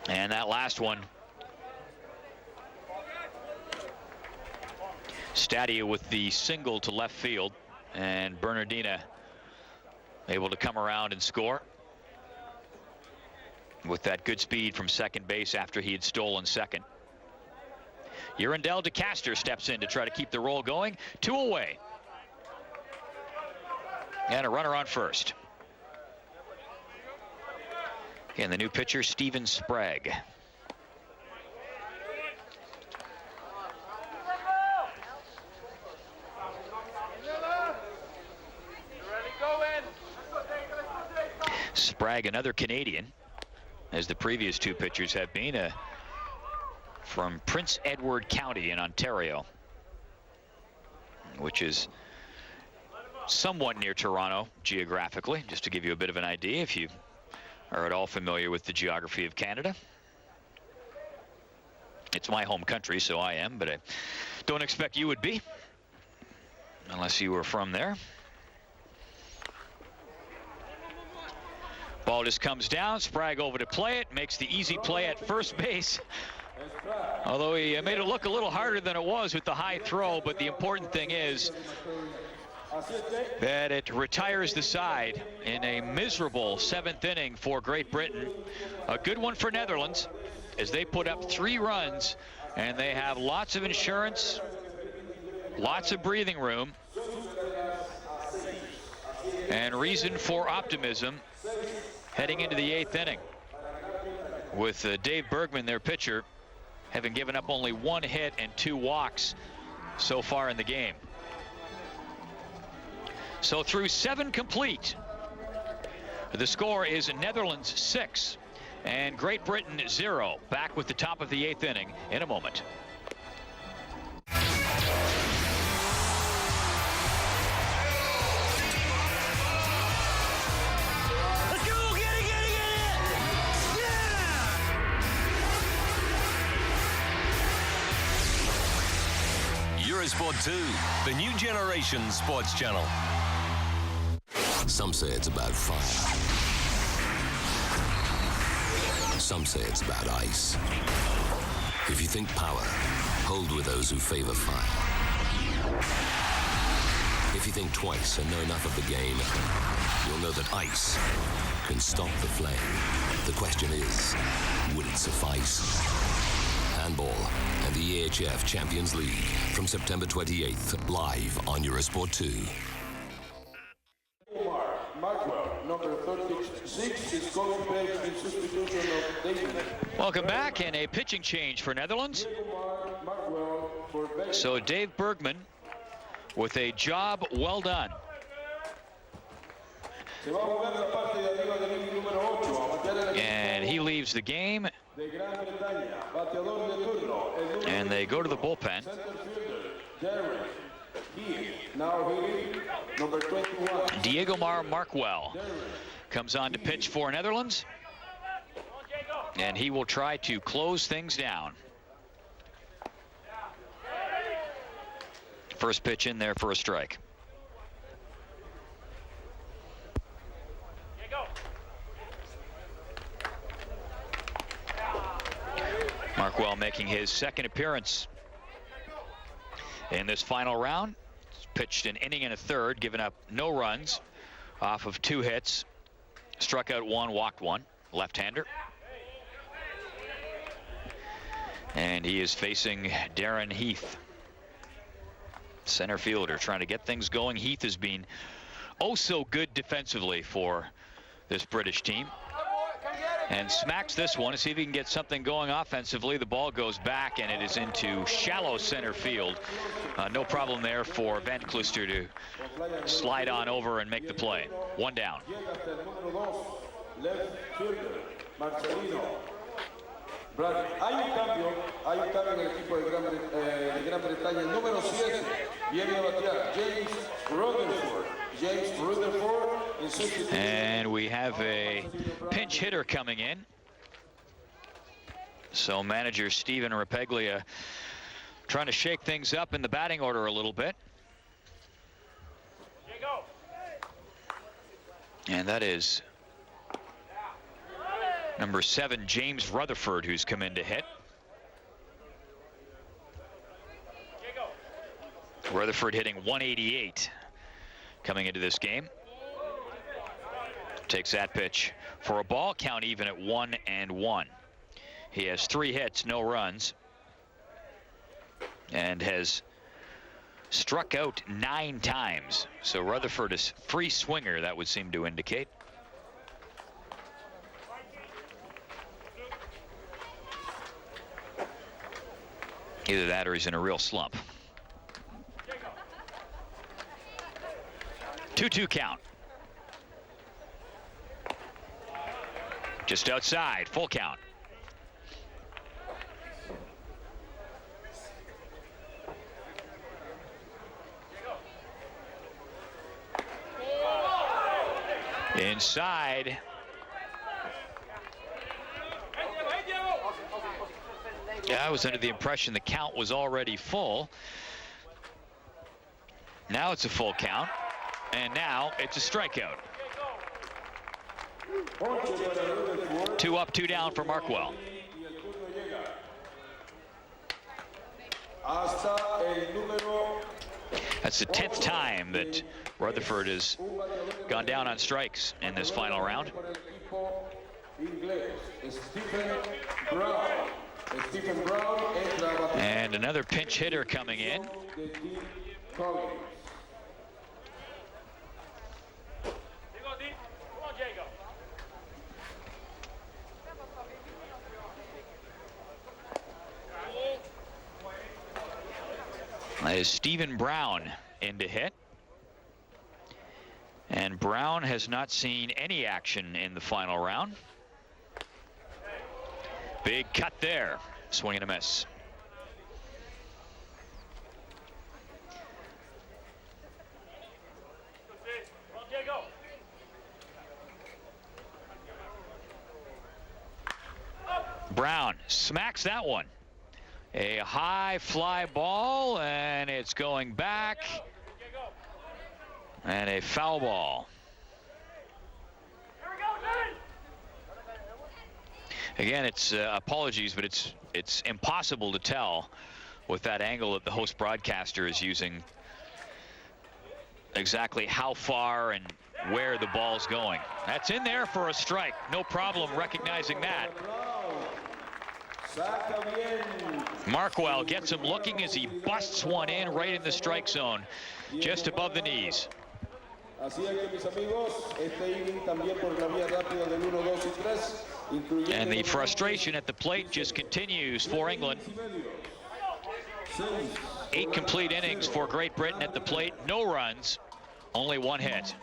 And that last one, Stadia with the single to left field, and Bernardina able to come around and score with that good speed from second base after he had stolen second. Urindel de Caster steps in to try to keep the roll going. 2 away. And a runner on first. Again, the new pitcher, Steven Sprague. Sprague, another Canadian, as the previous 2 pitchers have been, from Prince Edward County in Ontario, which is somewhat near Toronto geographically, just to give you a bit of an idea if you are at all familiar with the geography of Canada. It's my home country, so I am, but I don't expect you would be, unless you were from there. Ball just comes down, Sprague over to play it, makes the easy play at first base. Although he made it look a little harder than it was with the high throw, but the important thing is that it retires the side in a miserable 7th inning for Great Britain. A good one for Netherlands, as they put up 3 runs, and they have lots of insurance, lots of breathing room, and reason for optimism heading into the 8th inning, with Dave Bergman, their pitcher, having given up only 1 hit and 2 walks so far in the game. So through 7 complete, the score is Netherlands 6 and Great Britain 0. Back with the top of the 8th inning in a moment. Eurosport 2, the new generation sports channel. Some say it's about fire. Some say it's about ice. If you think power, hold with those who favor fire. If you think twice and know enough of the game, you'll know that ice can stop the flame. The question is, will it suffice? Handball and the EHF Champions League from September 28th, live on Eurosport 2. Number 36 is going back in substitution of David. Welcome back, and a pitching change for Netherlands. So Dave Bergman with a job well done. And he leaves the game, and they go to the bullpen. Diego Markwell comes on to pitch for Netherlands, and he will try to close things down. First pitch in there for a strike. Markwell making his 2nd appearance in this final round. Pitched an inning and a third, given up no runs off of 2 hits. Struck out 1, walked 1, left-hander. And he is facing Darren Heath, center fielder, trying to get things going. Heath has been oh so good defensively for this British team, and smacks this one to see if he can get something going offensively. The ball goes back, and it is into shallow center field. No problem there for Van Kluster to slide on over and make the play. 1 down. Hay un cambio en el equipo de Gran Bretaña. El número 7 viene a batear James Rutherford. And we have a pinch hitter coming in. So manager Steven Rapeglia trying to shake things up in the batting order a little bit. And that is number 7, James Rutherford, who's come in to hit. Rutherford hitting 188 coming into this game. Takes that pitch for a ball, count even at 1-1. He has 3 hits, no runs, and has struck out 9 times. So Rutherford is free swinger, that would seem to indicate. Either that or he's in a real slump. 2-2 count. Just outside, full count. Inside. Yeah, I was under the impression the count was already full. Now it's a full count, and now it's a strikeout. 2 up, 2 down for Markwell. That's the 10th time that Rutherford has gone down on strikes in this final round. And another pinch hitter coming in. Is Stephen Brown in to hit. And Brown has not seen any action in the final round. Big cut there. Swing and a miss. Brown smacks that one. A high fly ball, and it's going back. And a foul ball. Again, it's apologies, but it's impossible to tell with that angle that the host broadcaster is using exactly how far and where the ball's going. That's in there for a strike. No problem recognizing that. Markwell gets him looking as he busts one in right in the strike zone, just above the knees. And the frustration at the plate just continues for England. 8 complete innings for Great Britain at the plate. No runs, only 1 hit.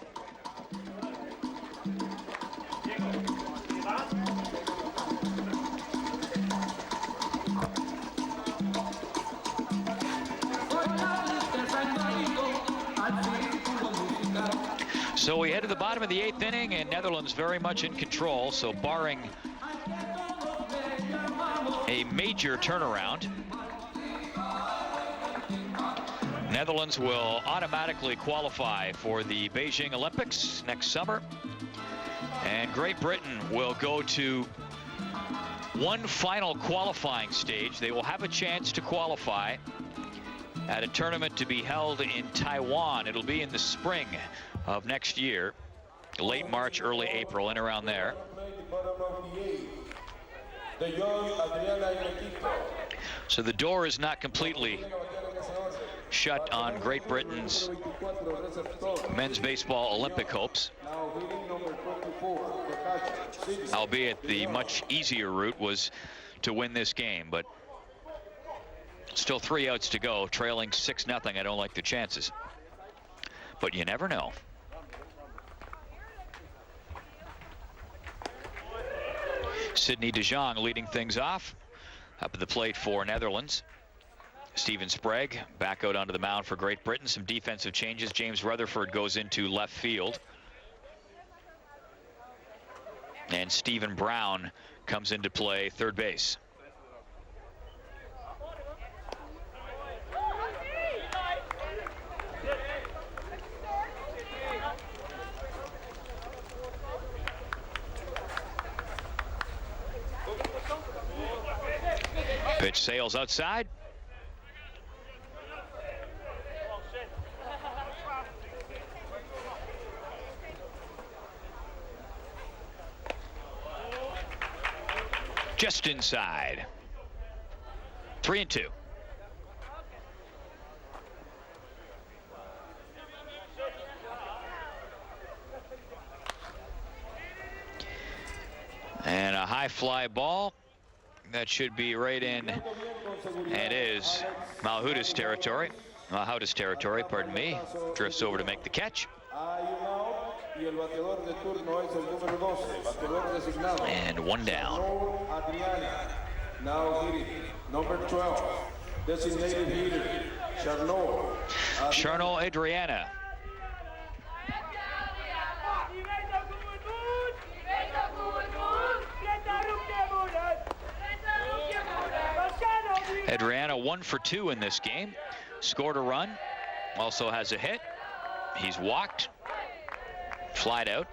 So we head to the bottom of the 8th inning, and Netherlands very much in control. So barring a major turnaround, Netherlands will automatically qualify for the Beijing Olympics next summer. And Great Britain will go to one final qualifying stage. They will have a chance to qualify at a tournament to be held in Taiwan. It'll be in the spring of next year, late March, early April, and around there. So the door is not completely shut on Great Britain's men's baseball Olympic hopes, albeit the much easier route was to win this game. But still 3 outs to go, trailing 6-0. I don't like the chances, but you never know. Sidney de Jong leading things off. Up at the plate for Netherlands. Steven Sprague back out onto the mound for Great Britain. Some defensive changes. James Rutherford goes into left field. And Stephen Brown comes into play third base. Pitch sails outside. Just inside. 3-2. And a high fly ball. That should be right in, and is Malhuta's territory. Malhuta's territory, pardon me. Drifts over to make the catch. And 1 down. Now hitting number 12, designated hitter, Charnot Adriana. Adriano 1 for 2 in this game. Scored a run. Also has a hit. He's walked. Flied out.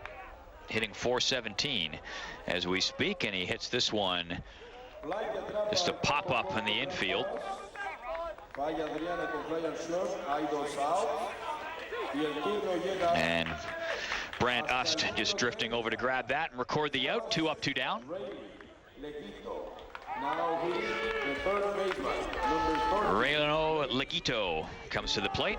Hitting .417 as we speak, and he hits this one. Just a pop-up in the infield. And Brant Ust just drifting over to grab that and record the out. 2 up, 2 down. Reno Legito comes to the plate.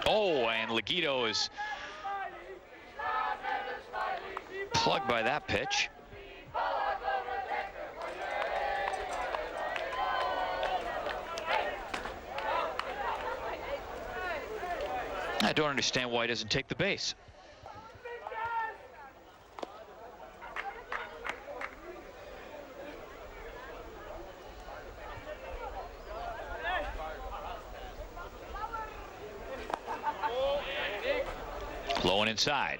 Oh, and Legito is plugged by that pitch. I don't understand why he doesn't take the base. Low and inside.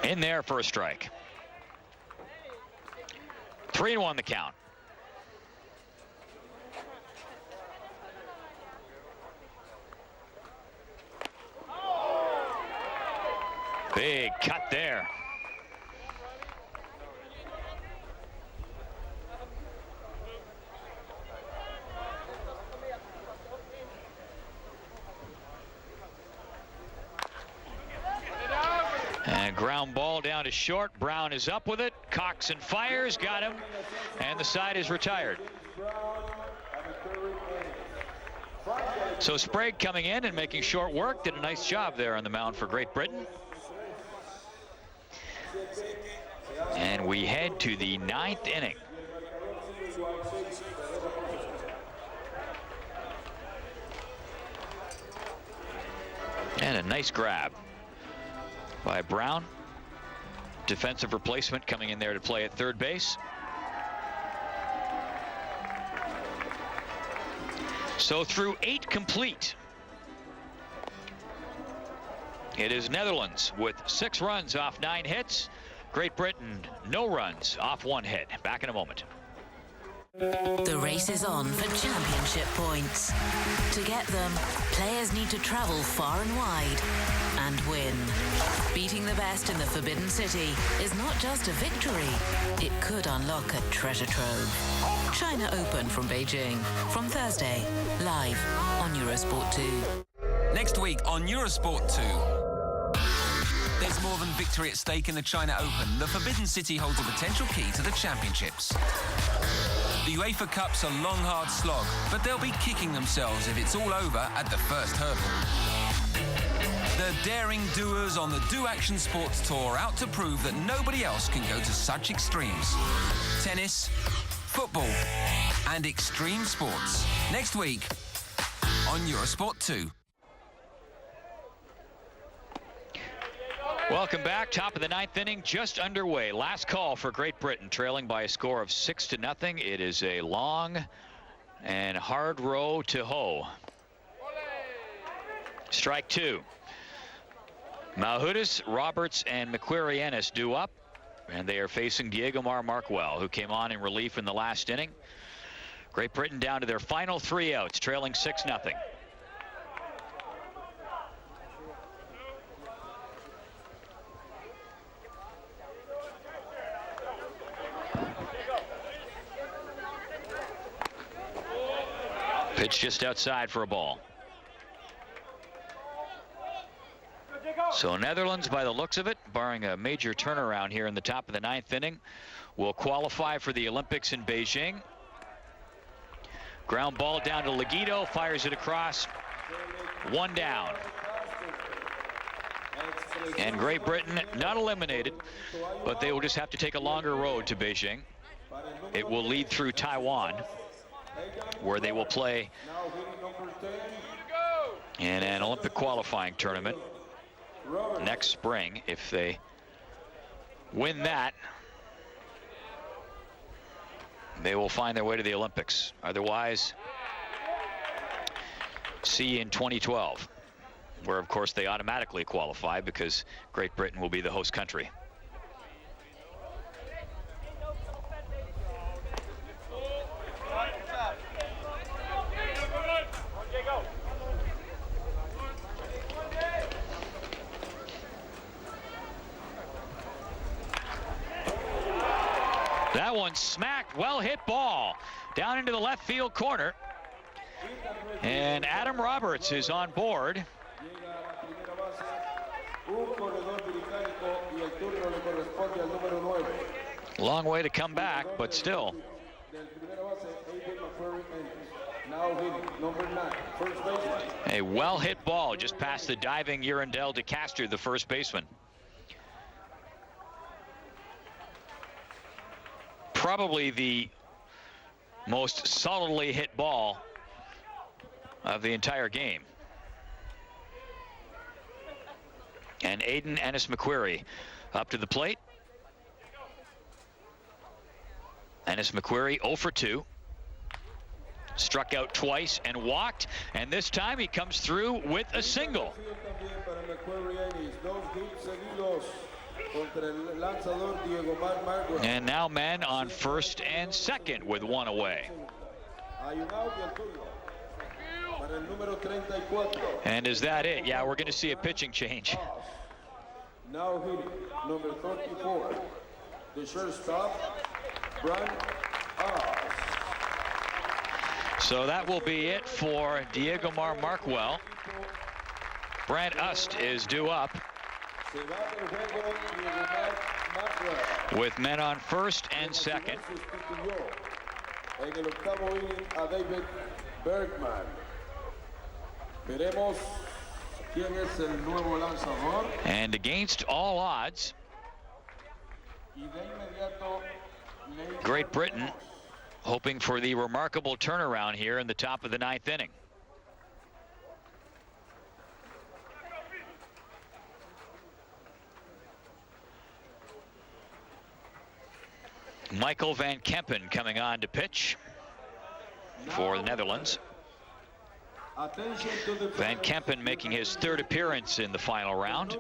In there for a strike. 3-1 the count. Big cut there. And ground ball down to short. Brown is up with it. Cocks and fires. Got him. And the side is retired. So Sprague coming in and making short work. Did a nice job there on the mound for Great Britain. And we head to the 9th inning. And a nice grab by Brown. Defensive replacement coming in there to play at third base. So through 8 complete, it is Netherlands with 6 runs off 9 hits. Great Britain, no runs off 1 hit. Back in a moment. The race is on for championship points. To get them, players need to travel far and wide and win. Beating the best in the Forbidden City is not just a victory, it could unlock a treasure trove. China Open from Beijing, from Thursday, live on Eurosport 2. Next week on Eurosport 2. There's more than victory at stake in the China Open. The Forbidden City holds a potential key to the championships. The UEFA Cup's a long, hard slog, but they'll be kicking themselves if it's all over at the first hurdle. The daring doers on the Do Action Sports Tour out to prove that nobody else can go to such extremes. Tennis, football, and extreme sports. Next week on Eurosport 2. Welcome back. Top of the 9th inning, just underway. Last call for Great Britain, trailing by a score of 6-0. It is a long and hard row to hoe. Strike 2. Malhudis, Roberts, and McQuarrie-Ennis due up, and they are facing Diego Marquell, who came on in relief in the last inning. Great Britain down to their final 3 outs, trailing 6-0. Pitch just outside for a ball. So Netherlands, by the looks of it, barring a major turnaround here in the top of the 9th inning, will qualify for the Olympics in Beijing. Ground ball down to Legito, fires it across. 1 down. And Great Britain not eliminated, but they will just have to take a longer road to Beijing. It will lead through Taiwan, where they will play in an Olympic qualifying tournament next spring if they win that, they will find their way to the Olympics. Otherwise, see in 2012, where of course they automatically qualify because Great Britain will be the host country. That one smacked, well hit ball down into the left field corner. And Adam Roberts is on board. Long way to come back, but still. A well hit ball just past the diving Urandel de Castro, the first baseman. Probably the most solidly hit ball of the entire game. And Aiden Ennis-McQuarrie up to the plate. Ennis-McQuarrie 0 for 2. Struck out twice and walked, and this time he comes through with a single. And now men on first and second with one away. And is that it? Yeah, we're going to see a pitching change. Now hitting number 34, the shortstop, Brand Oz. So that will be it for Diego Marquel. Brant Ust is due up with men on first and second. En el octavo inning a David Bergman. Veremos quién es el nuevo lanzador. And against all odds, Great Britain hoping for the remarkable turnaround here in the top of the ninth inning. Michael van Kempen coming on to pitch for the Netherlands. Van Kempen making his third appearance in the final round.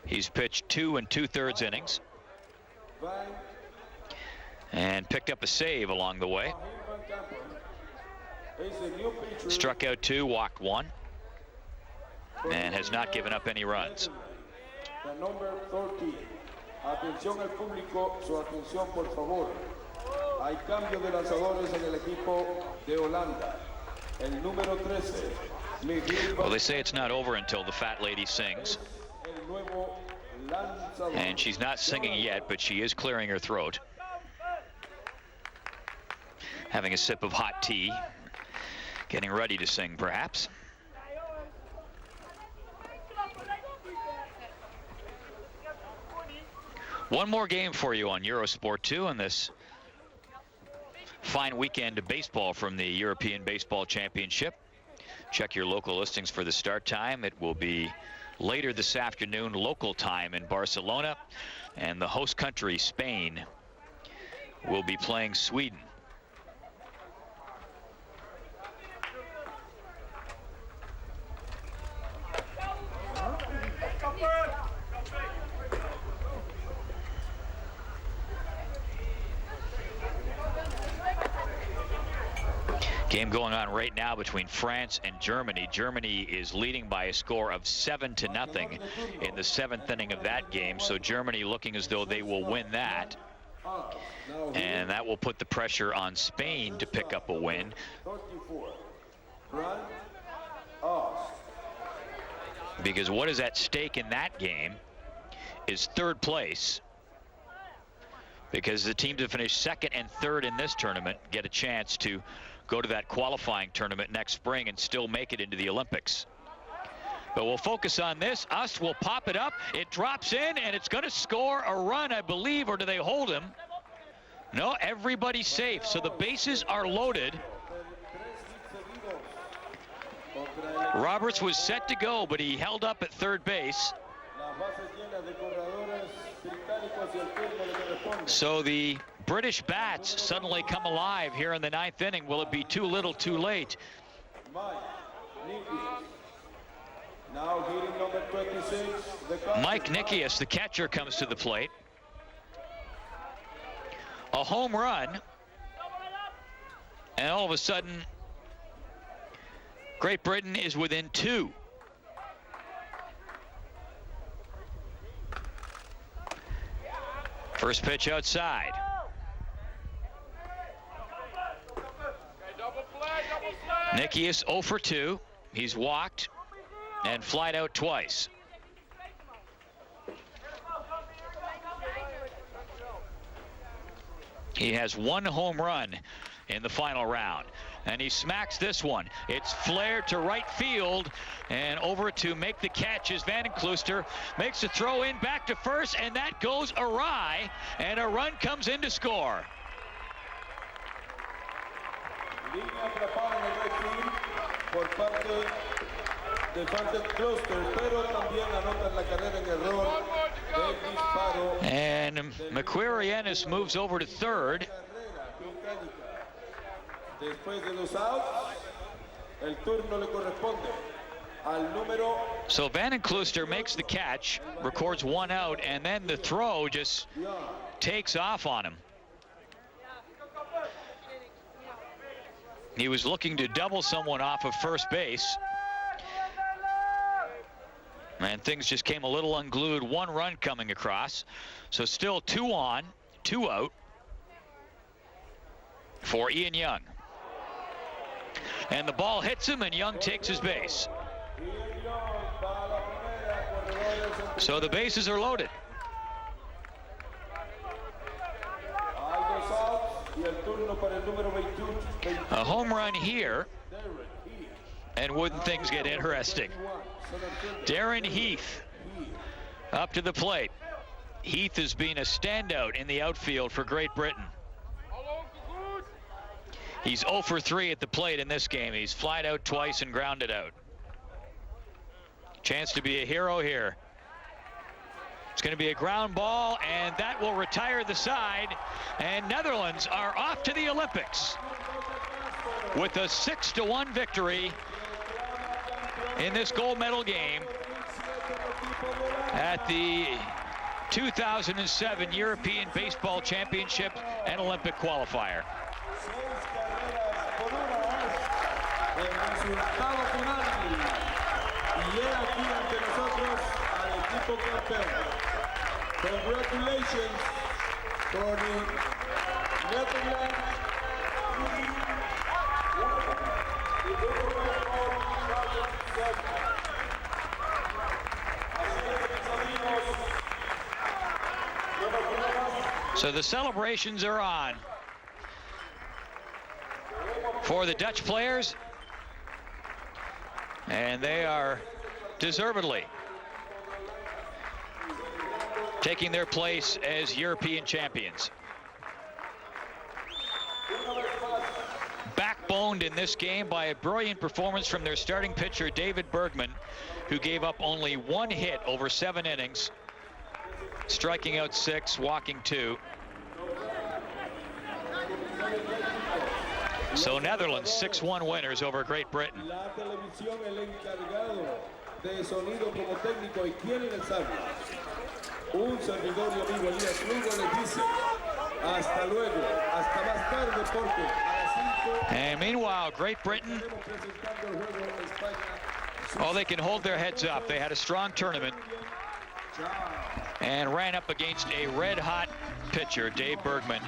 He's pitched 2 2/3 innings and picked up a save along the way. Struck out 2, walked 1, and has not given up any runs. Atención al público, su atención por favor. Hay cambio de lanzadores en el equipo de Holanda. El número 13. Well, they say it's not over until the fat lady sings. And she's not singing yet, but she is clearing her throat. Having a sip of hot tea. Getting ready to sing, perhaps. One more game for you on Eurosport 2 on this fine weekend of baseball from the European Baseball Championship. Check your local listings for the start time. It will be later this afternoon local time in Barcelona, and the host country, Spain, will be playing Sweden. Game going on right now between France and Germany. Germany is leading by a score of 7-0 in the 7th inning of that game. So Germany looking as though they will win that. And that will put the pressure on Spain to pick up a win. Because what is at stake in that game is third place. Because the teams that finish second and third in this tournament get a chance to go to that qualifying tournament next spring and still make it into the Olympics. But we'll focus on this. Us will pop it up. It drops in, and it's going to score a run, I believe, or do they hold him? No, everybody's safe. So the bases are loaded. Roberts was set to go, but he held up at third base. So the British bats suddenly come alive here in the 9th inning. Will it be too little too late? Now hitting number 26, Mike Nikias, the catcher, comes to the plate. A home run, and all of a sudden, Great Britain is within 2. First pitch outside. Nikias 0 for 2. He's walked and flied out twice. He has 1 home run in the final round, and he smacks this one. It's flared to right field, and over to make the catch is Van Kluster. Makes a throw in back to first, and that goes awry, and a run comes in to score. Línea atrapada en el right field por parte de Van Kluster, pero también anotan la carrera en error del disparo. And McQuarrie moves over to third. Después de los outs, el turno le corresponde al número. So Van Kluster makes the catch, records 1 out, and then the throw just takes off on him. He was looking to double someone off of first base, and things just came a little unglued. 1 run coming across, so still 2 on, 2 out for Ian Young. And the ball hits him, and Young takes his base. So the bases are loaded. A home run here, and wouldn't things get interesting? Darren Heath up to the plate. Heath has been a standout in the outfield for Great Britain. He's 0 for 3 at the plate in this game. He's flied out twice and grounded out. Chance to be a hero here. It's going to be a ground ball, and that will retire the side. And Netherlands are off to the Olympics with a 6-1 victory in this gold medal game at the 2007 European Baseball Championship and Olympic qualifier. Congratulations for the Netherlands. So the celebrations are on for the Dutch players, and they are deservedly taking their place as European champions. Backboned in this game by a brilliant performance from their starting pitcher, David Bergman, who gave up only 1 hit over 7 innings, striking out 6, walking 2. So Netherlands 6-1 winners over Great Britain. Un servidor y amigo Elías Lugo les dice hasta luego, hasta más tarde, porque a las 5. And meanwhile, Great Britain, oh, they can hold their heads up. They had a strong tournament and ran up against a red-hot pitcher, Dave Bergman,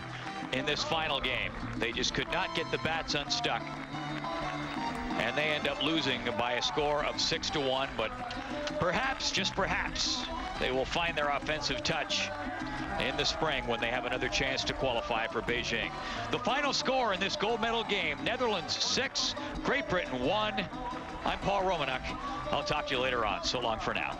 in this final game. They just could not get the bats unstuck, and they end up losing by a score of 6-1. But perhaps, just perhaps, they will find their offensive touch in the spring when they have another chance to qualify for Beijing. The final score in this gold medal game: Netherlands 6, Great Britain 1. I'm Paul Romanuk. I'll talk to you later on. So long for now.